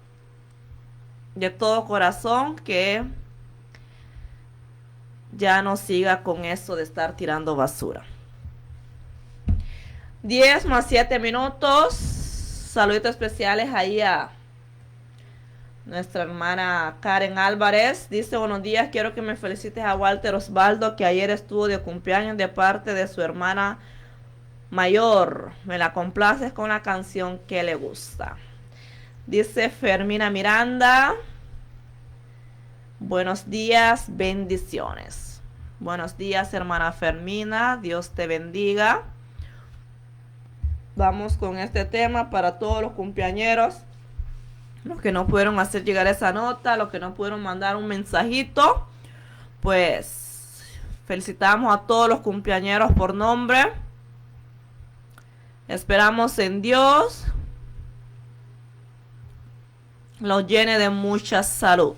de todo corazón que ya no siga con eso de estar tirando basura. 10:07. Saluditos especiales ahí a nuestra hermana Karen Álvarez. Dice: buenos días, quiero que me felicites a Walter Osvaldo, que ayer estuvo de cumpleaños de parte de su hermana mayor. Me la complaces con la canción que le gusta. Dice Fermina Miranda: buenos días, bendiciones. Buenos días, hermana Fermina, Dios te bendiga. Vamos con este tema para todos los cumpleañeros, los que no pudieron hacer llegar esa nota, los que no pudieron mandar un mensajito. Pues felicitamos a todos los cumpleañeros por nombre. Esperamos en Dios los llene de mucha salud.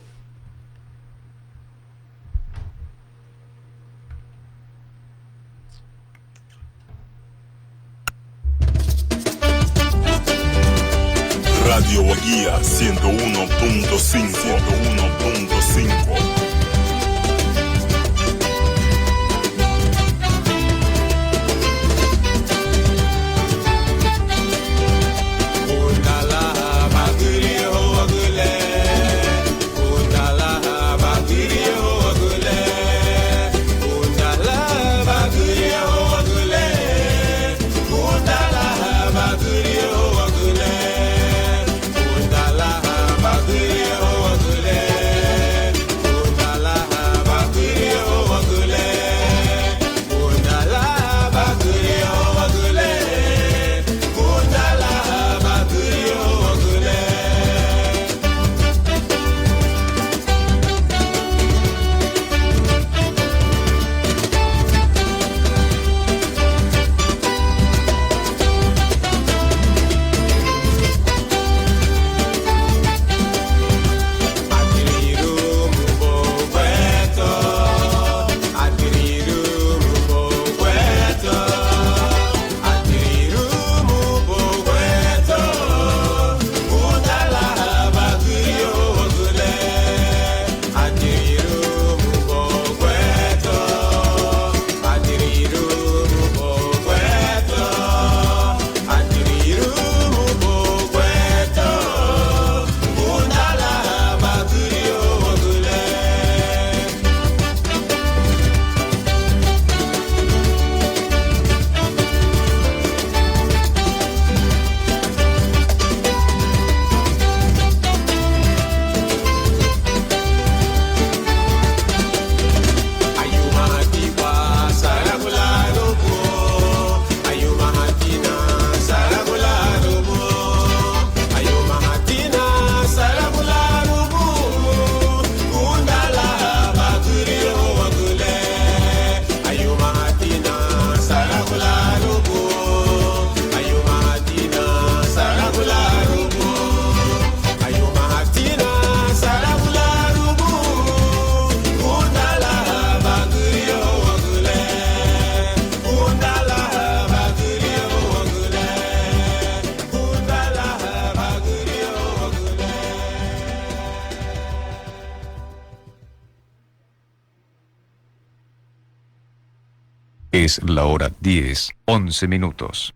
Radio Guía 101.5. Es la hora 10, 11 minutos.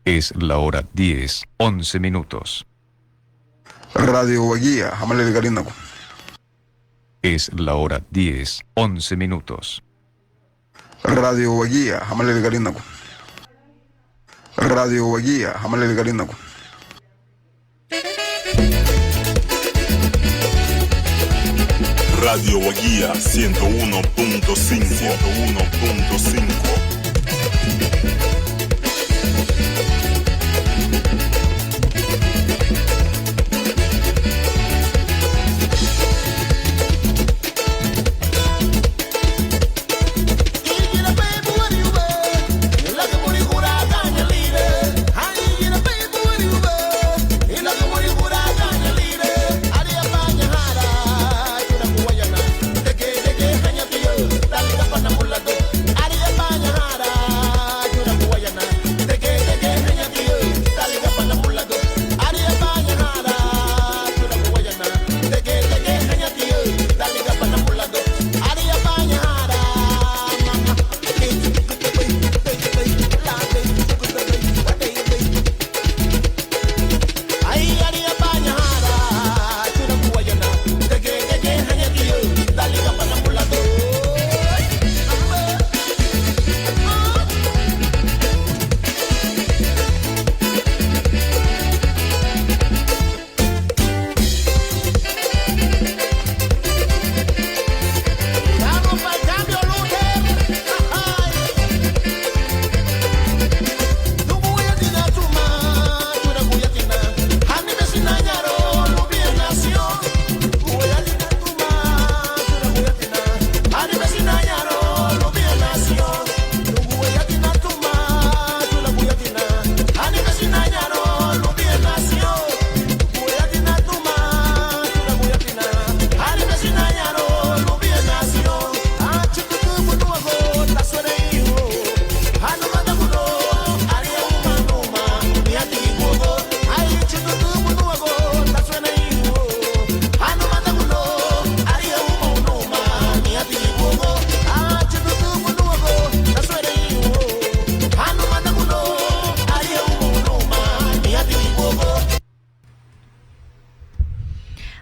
Es la hora 10, 11 minutos. Radio Guía, Hamale Garinaco. Es la hora 10, 11 minutos. Radio Guía, Hamale Garinaco. Radio Guía, Hamale Garinaco. Radio Guía 101.5. Ari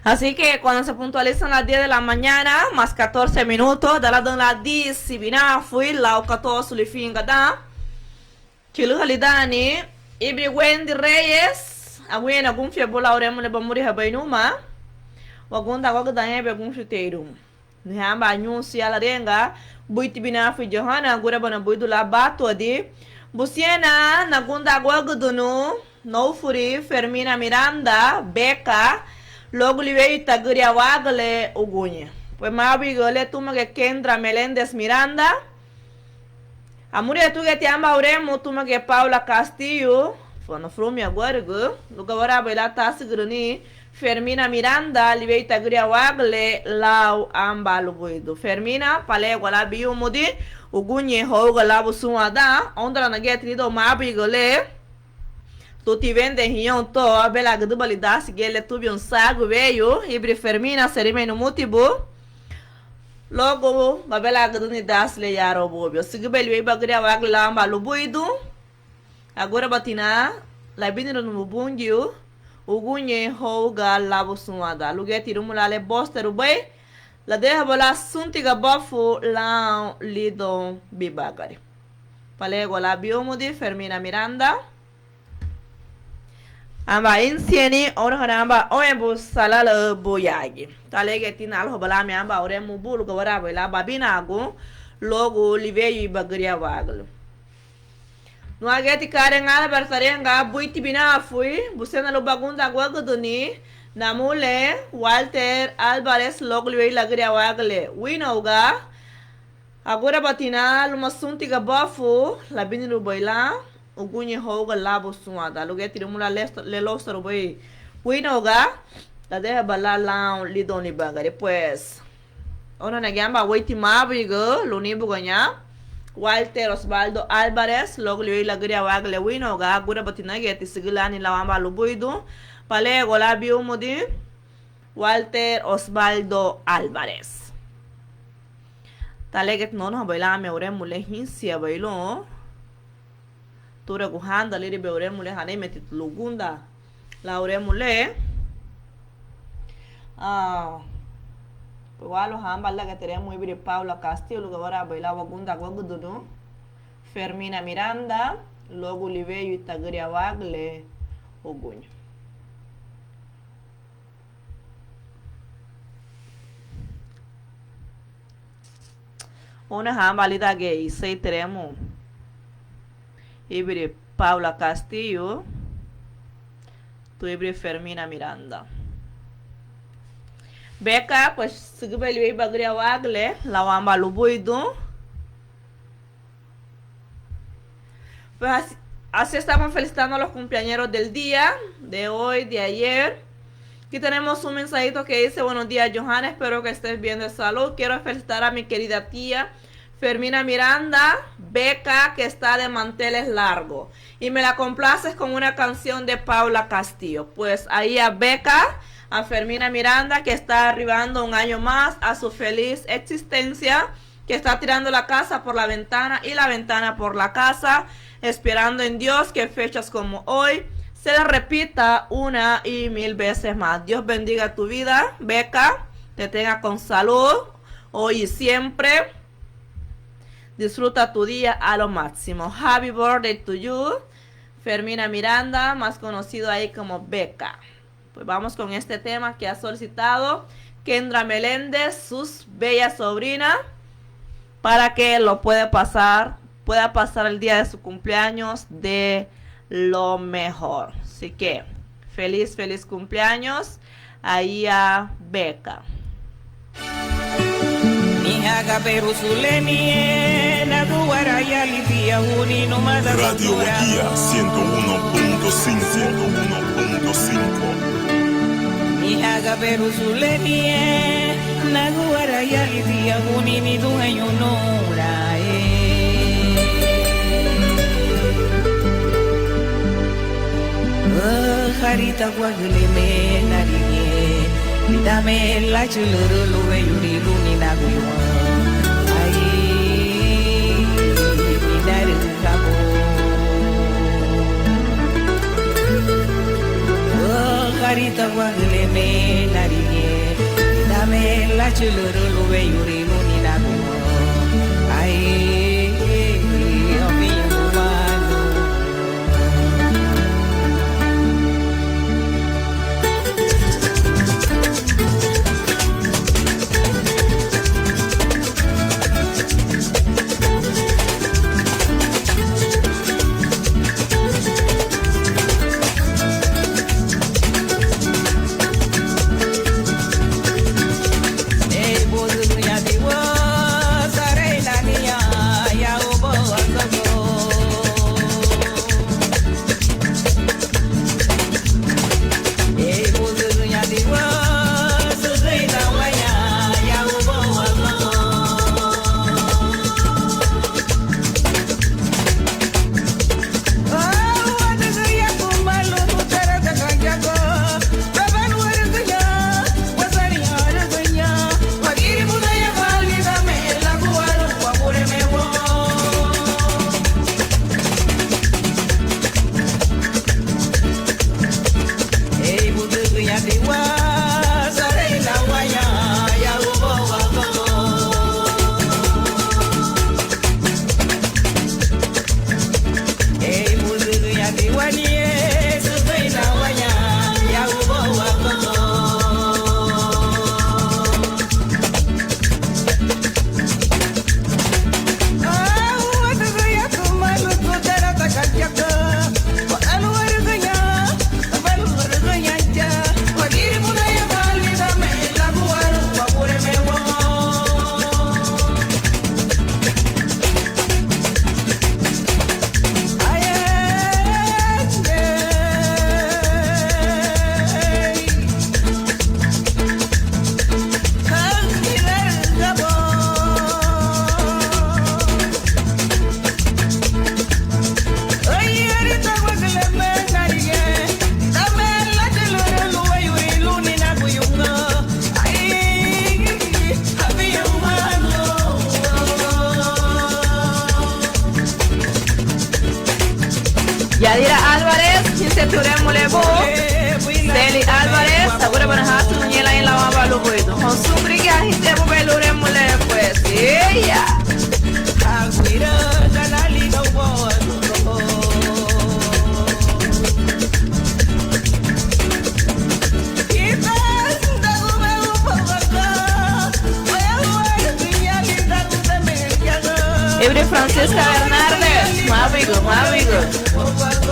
Así que cuando se puntualizan las 10 de la mañana, más 14 minutos, de las 10, si vina fui, la 14 li finga da. Kilu halidani, ibri Wendy Reyes, agwena gumfia bola oremo le bamuri habainuma. Wagunda wagda hebe gumfiteiro. Ni hamba anyusi ala renga, buiti bina fui Johanna, agora bana buidu la bato adi. Busiena, nagunda wagdunu, no furi, Fermina Miranda, Beca, logo lhe veio Itaguria Wagle Ugunha. Pois mabi gole tuma que Kendra Melendez Miranda. A mulher tu que te ama oremo tuma que Paula Castillo. Fono frumi agora go. Luga ora bela tá segurani. Fermina Miranda lhe veio Itaguria Wagle lau amba luguido. Fermina pale agora biu mudi. Ugunha hoga labu suada. Ondra na get lido mabi gole. Tu te vende rion to a bela gdubalida sigele tubi um sago veio ibre Fermina serime no mutibu logo ba bela gdunidas le yaro bobio sigibeli veio bagria wagla malu buidu agora batina la biniro no bungiu ugunye hoga labo suada luge tirumula le bosteru bay la deha bola suntiga bofu la lido bibagari palego la biomudi Fermina Miranda amba insieni ora amba oembu salala boyagi talege tinal hobalame amba ore mubulu gawara bela babina agu logo liveyi bagria waglo no ageti kare ngala bersarenga buiti bina fui busena lo bagunda gwagduni namule Walter Alvarez logo liveyi lagria wagle winoga agora batina luma suntiga bafu labini lo boila Ugunye hoga labo suada luge tirimula le lostro boy winoga la deha bala la lidoni baga depois ona na gamba waiti mabigo lunibu ganha Walter Osvaldo Alvarez logo le la gria wagle winoga agora batina geti sigilani la amba lubuido pale gola biumudi Walter Osvaldo Alvarez taleget nono baila me ore mule hinsia bailo tura guhanda liri be ore mule hane metit lugunda la ore mule walo hamba la que teremos ibri Paula Castillo lugar ahora baila wagunda wagududu Fermina Miranda logo liveio Itaguria Wagle Ugunha una hamba lida gay sei teremos ibre Paula Castillo, tu ibre Fermina Miranda. Beca, pues sigibeli wei bagria wagle, la wamba lubuido. Pues así estamos felicitando a los cumpleañeros del día, de hoy, de ayer. Aquí tenemos un mensajito que dice, buenos días Johanna, espero que estés bien de salud. Quiero felicitar a mi querida tía Fermina Miranda, Beca, que está de manteles largos. Y me la complaces con una canción de Paula Castillo. Pues ahí a Beca, a Fermina Miranda, que está arribando un año más a su feliz existencia, que está tirando la casa por la ventana y la ventana por la casa, esperando en Dios que fechas como hoy se la repita una y mil veces más. Dios bendiga tu vida, Beca, te tenga con salud hoy y siempre. Disfruta tu día a lo máximo. Happy birthday to you, Fermina Miranda, más conocido ahí como Beca. Pues vamos con este tema que ha solicitado Kendra Meléndez, sus bella sobrina, para que lo pueda pasar el día de su cumpleaños de lo mejor. Así que feliz cumpleaños ahí a Beca. Radio Guía 101.5. Mihaga peru sulenie naguara yali dia huni ni duhenyo nora harita kwagile me narinye dame la chuluru luwe yuri luni naguwa ai midare kabo harita kwagile me narinye chuluru we yuri luni na bu. Ai obi umano. Yadira Álvarez, Chinseture Mulebo, Celi Álvarez, Sagura Banahasu, Niela en la Wamba Lubuido. Con su briga, Hintebo Belure Mulebo, pues, ella. Aguira, Ganali, no Ebre Francisca Bernardes, Mavigo. What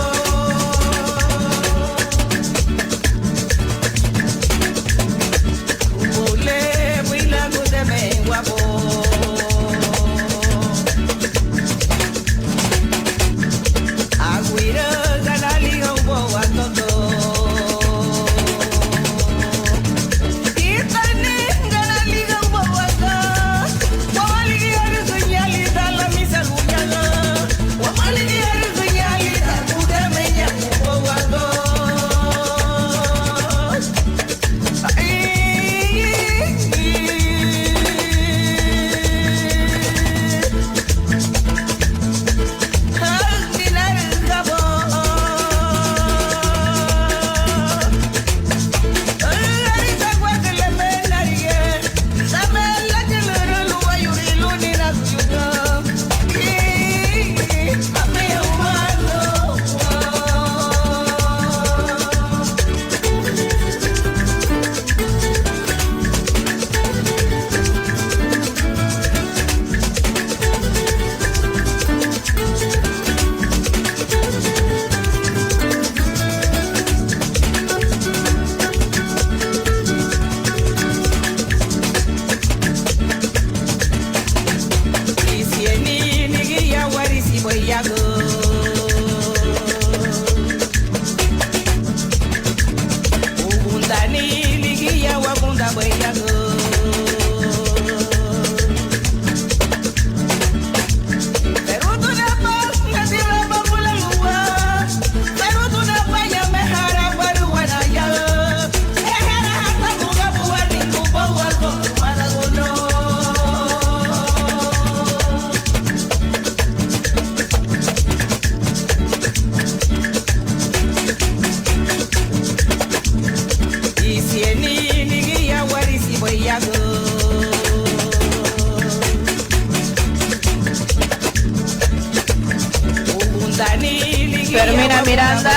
Fermina Miranda.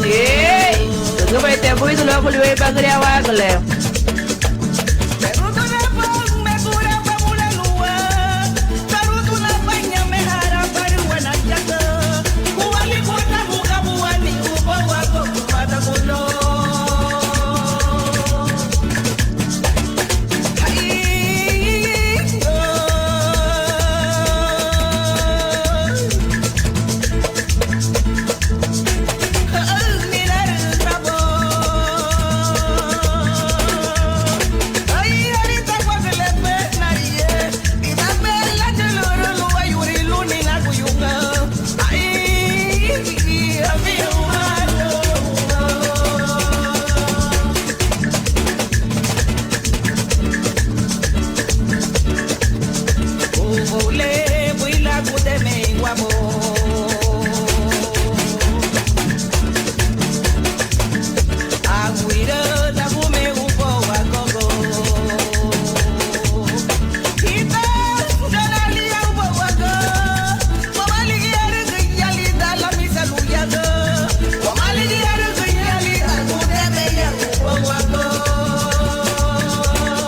Yey. Tudo vai ter muito louco de pra criar o água.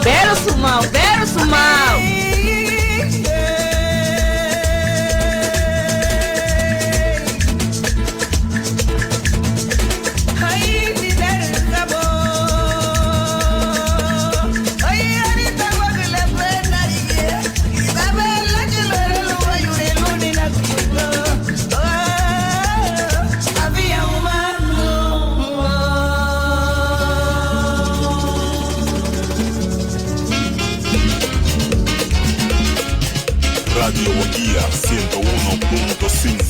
Vero sumau. Radio Guía 101.5.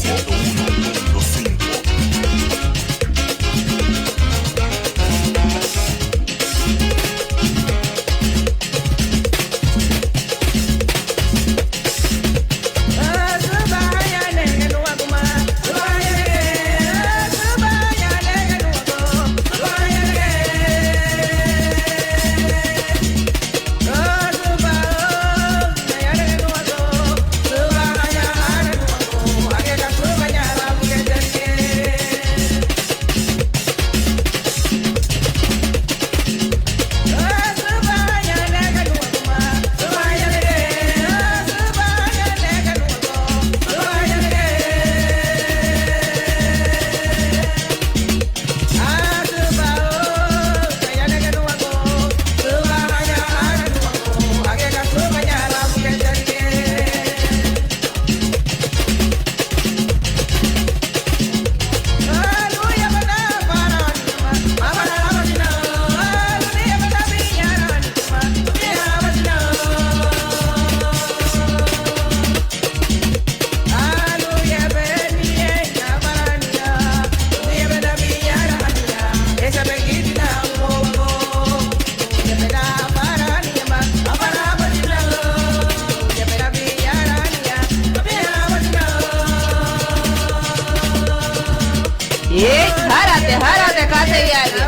Harate kate yali.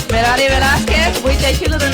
Ferrari Velázquez, voy te chilo de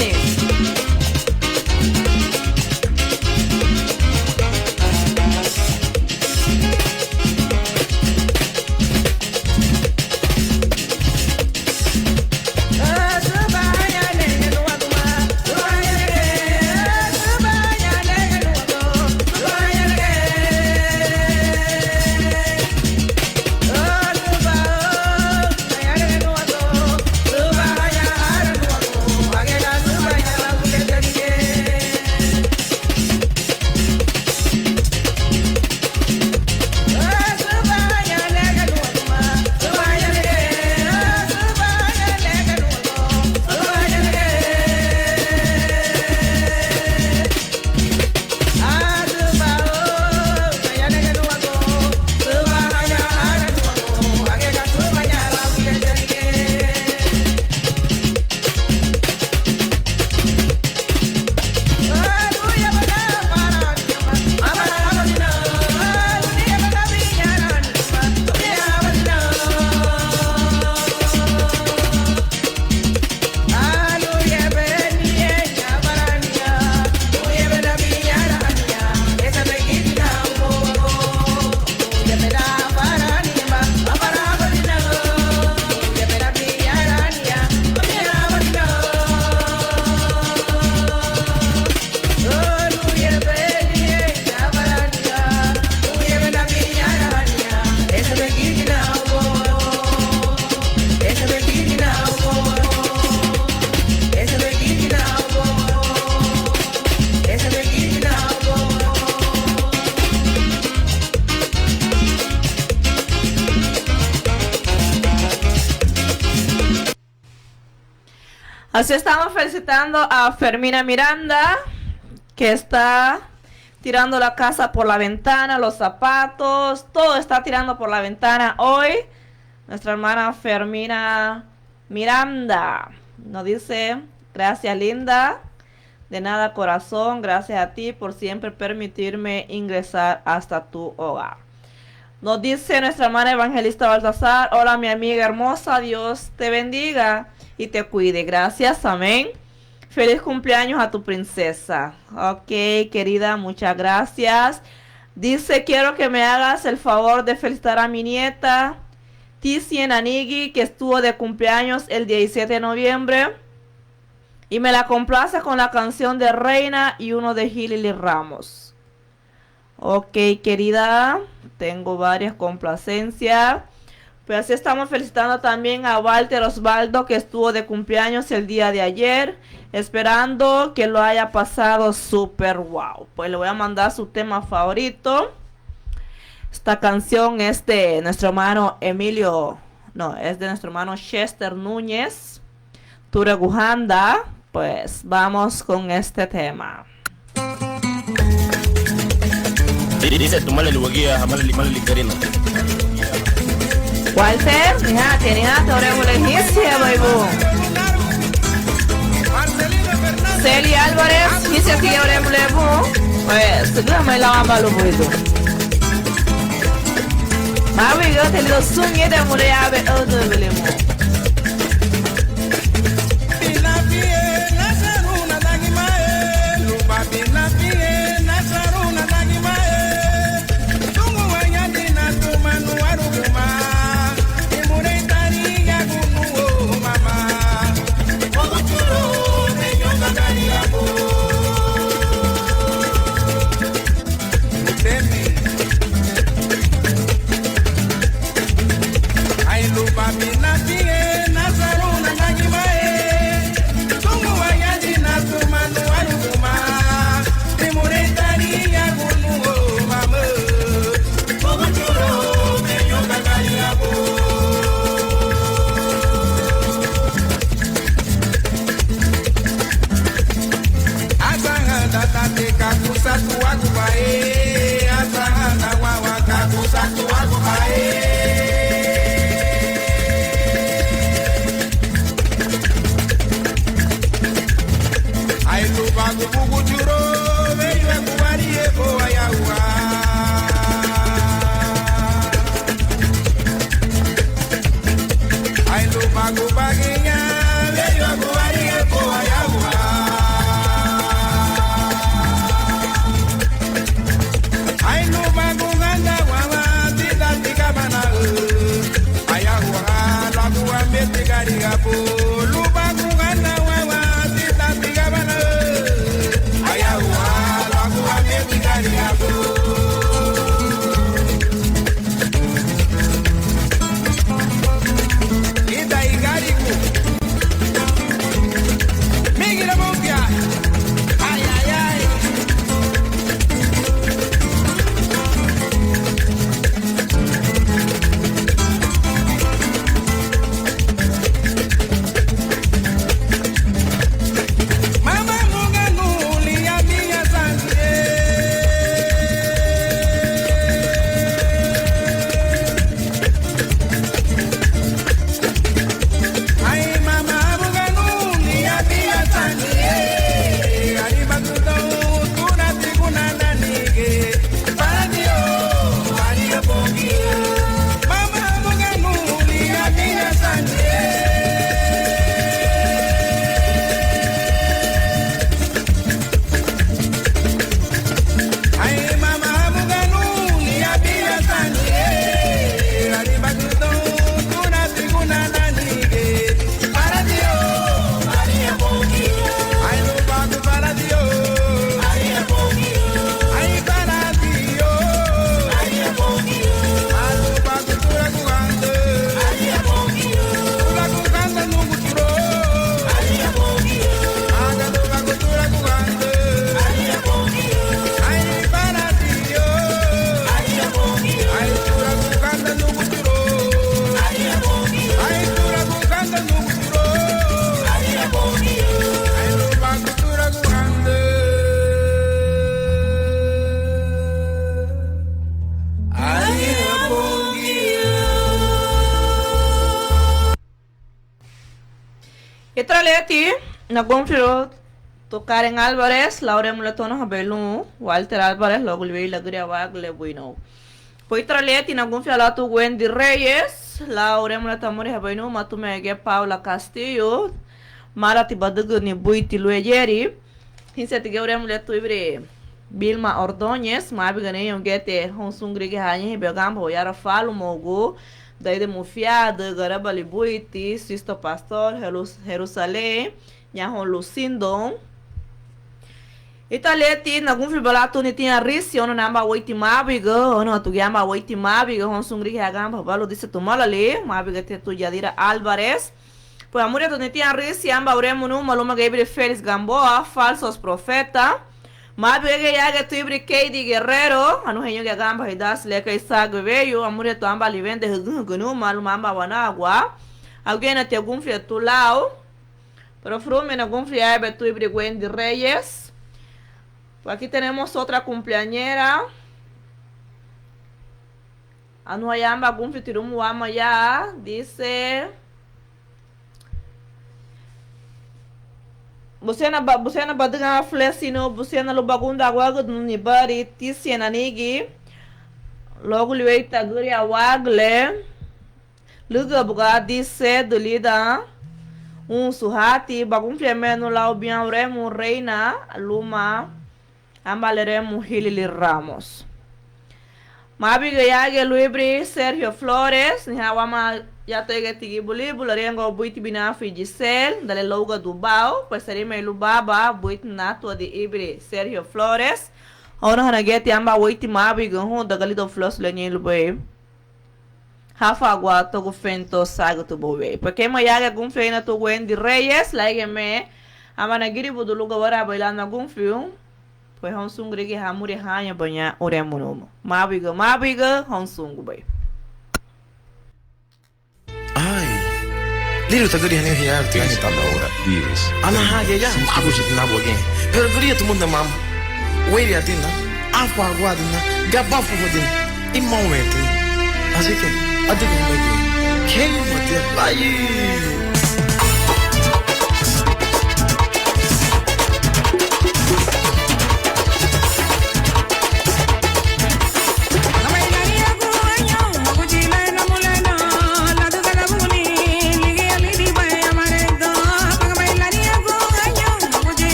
Así estamos felicitando a Fermina Miranda, que está tirando la casa por la ventana, los zapatos, todo está tirando por la ventana hoy. Nuestra hermana Fermina Miranda nos dice: gracias, linda. De nada, corazón. Gracias a ti por siempre permitirme ingresar hasta tu hogar. Nos dice nuestra hermana Evangelista Baltasar: hola, mi amiga hermosa. Dios te bendiga y te cuide. Gracias, amén. Feliz cumpleaños a tu princesa. Ok, querida, muchas gracias. Dice: quiero que me hagas el favor de felicitar a mi nieta Tizi Nanigui, que estuvo de cumpleaños el 17 de noviembre. Y me la complace con la canción de Reina y uno de Hilary Ramos. Ok, querida, tengo varias complacencias. Pues así estamos felicitando también a Walter Osvaldo, que estuvo de cumpleaños el día de ayer. Esperando que lo haya pasado súper wow. Pues le voy a mandar su tema favorito. Esta canción es de nuestro hermano es de nuestro hermano Chester Núñez, Turegujanda. Pues vamos con este tema. Dice, tomale luguía, jamale licarina. Walter, mira, tenía Turegujanda, baibu. Celi Álvarez, dice aquí Turegujanda. Pues, seguramente la vamos a lo bueno. Mavi, yo te lo sueño de morir a ver otro velemo. Itraleti, na gonfiro to Karen Alvarez, Laura Mulatono Habelu, Walter Alvarez, logo lhe lagria wagle bueno. Foi Itraleti na gonfiro lá to Wendy Reyes, Laura Mulatamori Habenu, Matumege Paula Castillo, Marati Badugu ni Buiti Luegeri, Hinsetige Ure Muleto Ibre, Bilma Ordonez, Mabigane Yongete, Honsungri Hanya, Begambo, Yara Falo Mogo, daí de Mufiada, Garabali Buiti, Sisto Pastor, Jerusalém, Nhahon Lucindon. Italeti, na gonfiro balato ni tinha risi, ono namba oiti mabiga, ono tu gamba oiti mabiga, Honsungri Hagamba, Balo disse Tumala ali, Mabiga Tetu Yadira Alvarez. Pois a mulher do tinha risi, amba uremo no maluma Gabriel Félix Gamboa, falsos profeta. Mabiga yaga tu ibre Keidi Guerrero, anu henyo ga gamba hidas leka isago veio, a mulher to amba livende gunu maluma amba wanagua. Alguém na te gonfia tu lao. Pero frume na gonfia ebe tu ibre Wendy Reyes. Aqui temos outra cumpleañera. Anu ayamba gonfia tirumu ama ya, dice Você na badanga flesino, você na lubagunda agua do nibari, tisi na nigi. Logo lhe taguri a wagle. Luga buga disse do lida. Suhati, bagum flemeno lá o bian remo reina, luma, ambaleremo Hilili Ramos. Mabiga yage luibre Sergio Flores, ni hawama ya tege tigi bulibu larengo buiti binafi Giselle, dale loga do Bao, pasarime lubaba buiti natua de ibre Sergio Flores. Ona hanageti amba buiti mabiga dagalido Flores lenye lubwe. Hafa agua togo fento sago to bowe. Porque mayaga gunfe na to Wendy Reyes, laige me amanagiri buduluga wara bailando gunfiu. Pois Honsung Rigi Hamuri Hanya banha oremuno. Mabiga Honsung bay. Ai. Liru taguri hani hiya tani Es la hora 10. ana haja ya aku shit na boge. Pero guri tu munda mam. Wait ya tina. Afa aguadina. Gabafu fodin. Im moment. Así que adigo me. Que mote vai.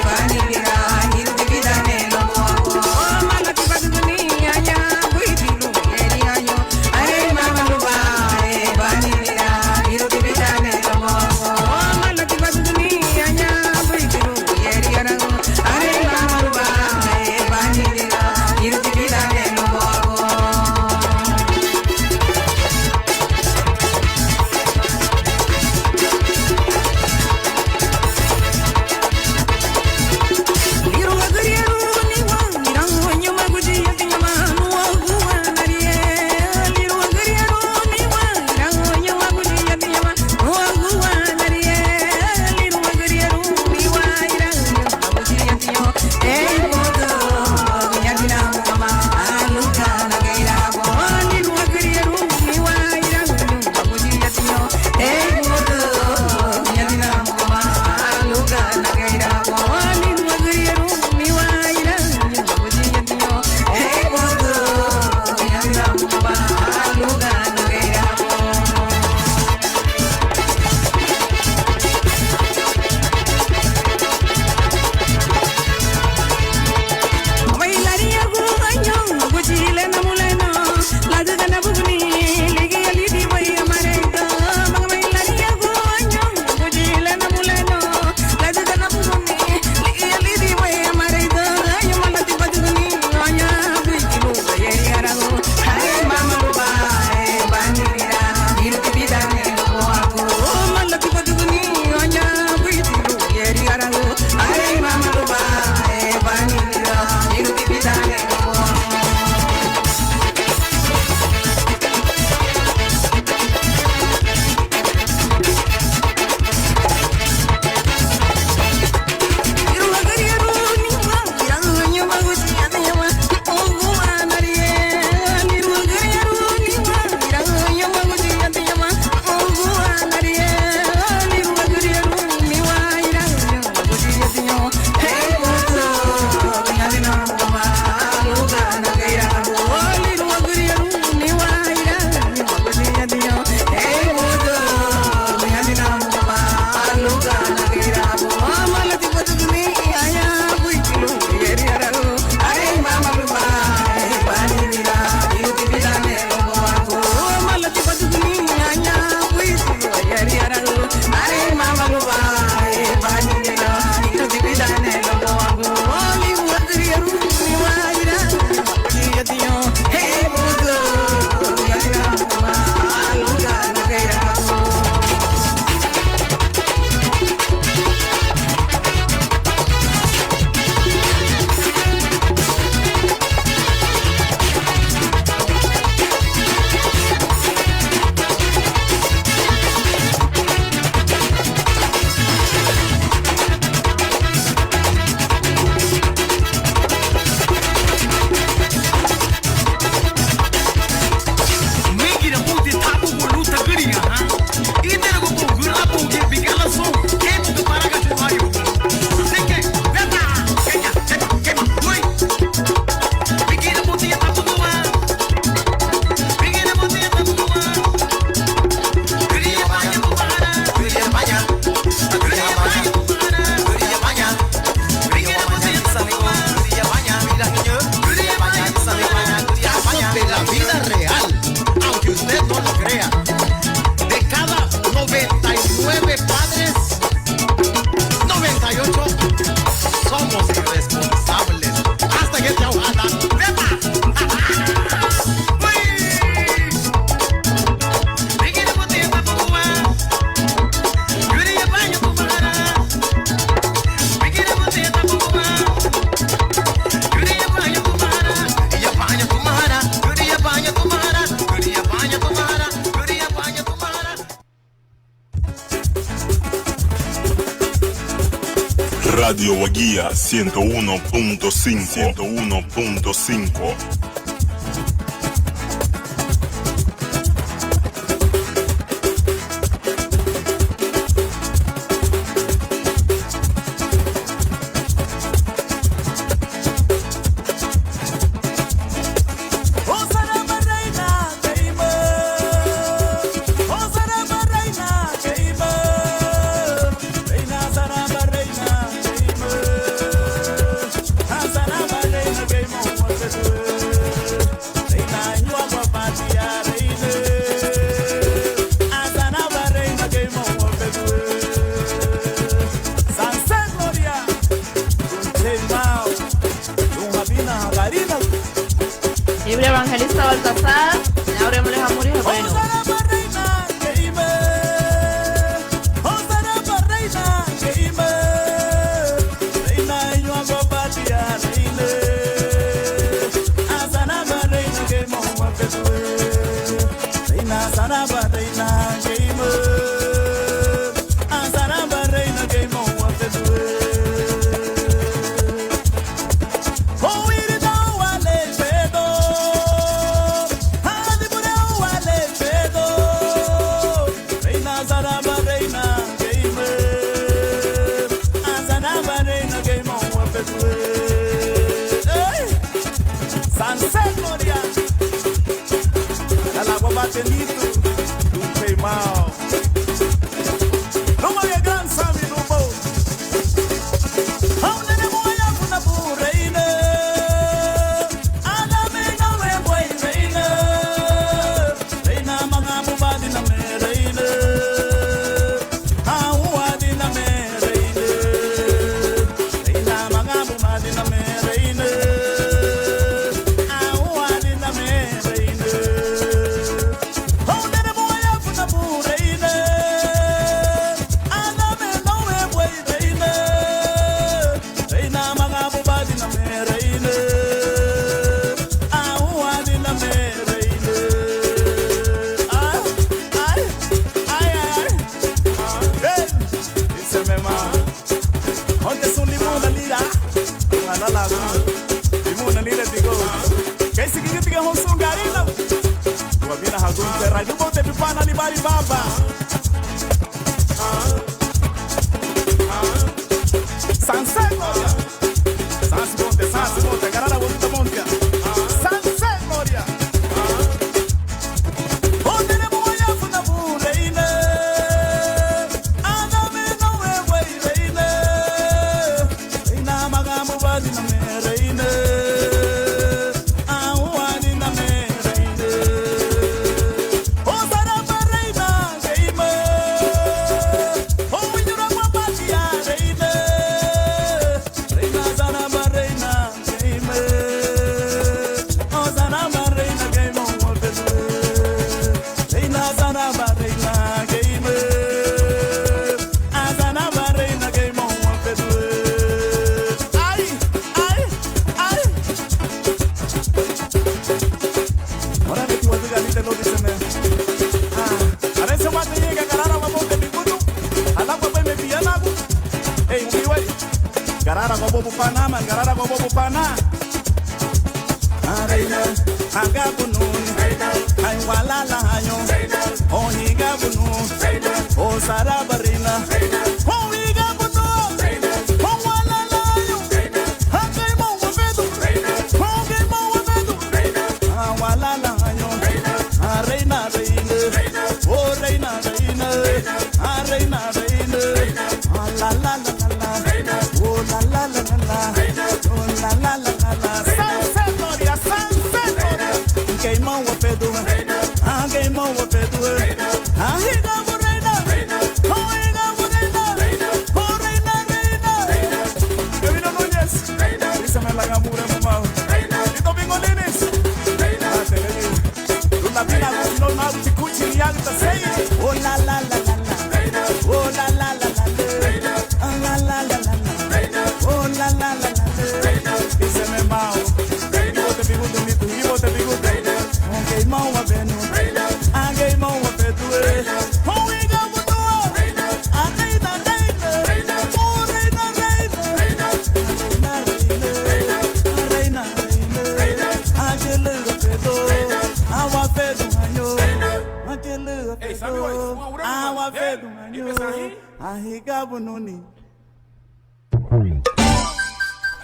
Para Radio Guajira 101.5. 101.5. Libre Evangelista Baltasar, ábreme los amores al reino.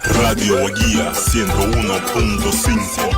Radio Guía 101.5.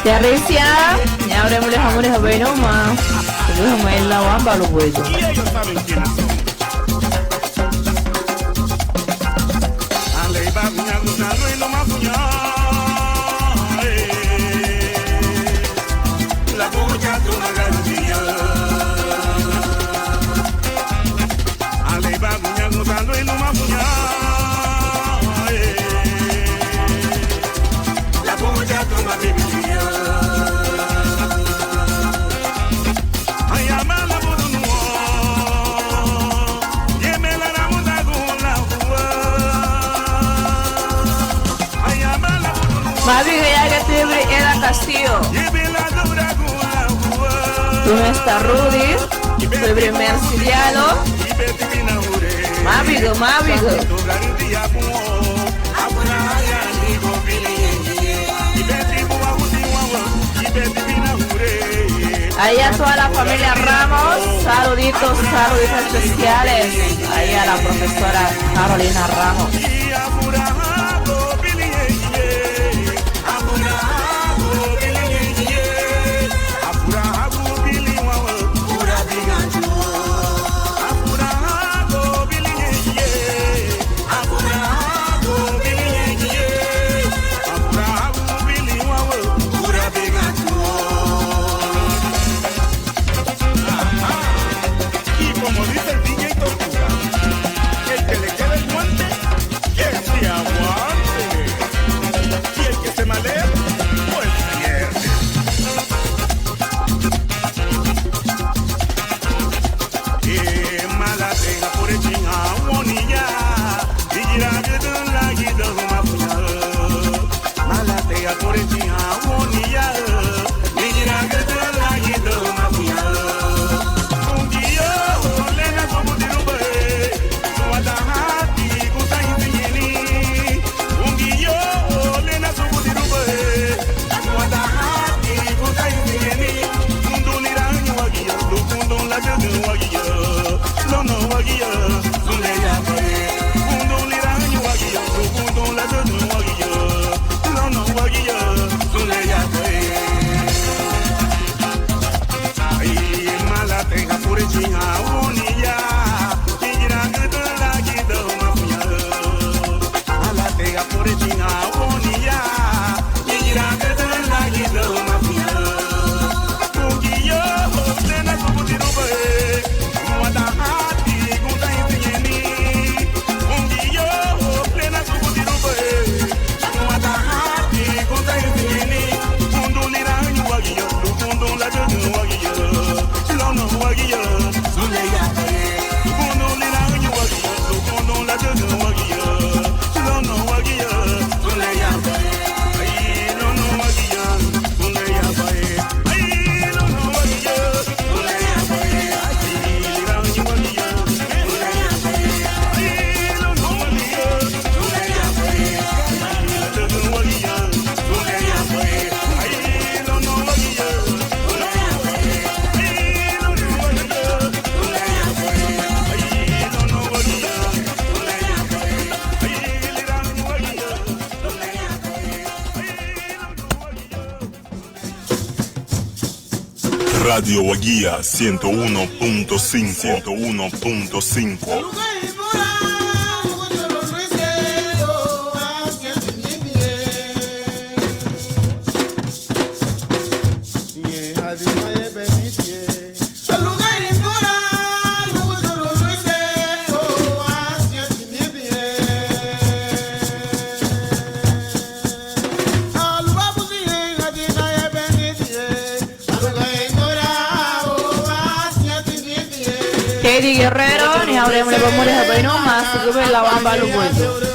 Terricia, ya habremos de amores a ver nomás. Déjame en la bamba lo puedo. Y ellos saben quiénes son. Ale va puña gusano y no más puña. La puña tu magarilla. Ale va puña gusano y no más puña. La puña tu magarilla. Ay, amala por un Mavi ya que tibre era Castillo. Tú no estás Rudy. Soy primer siriano. Mavigo. Ahí a toda la familia Ramos, saluditos especiales. Ahí a la profesora Carolina Ramos. Radio Guía 101.5. Eddie Guerrero, ni hablemos de amores a más, que ve la bamba lo bueno.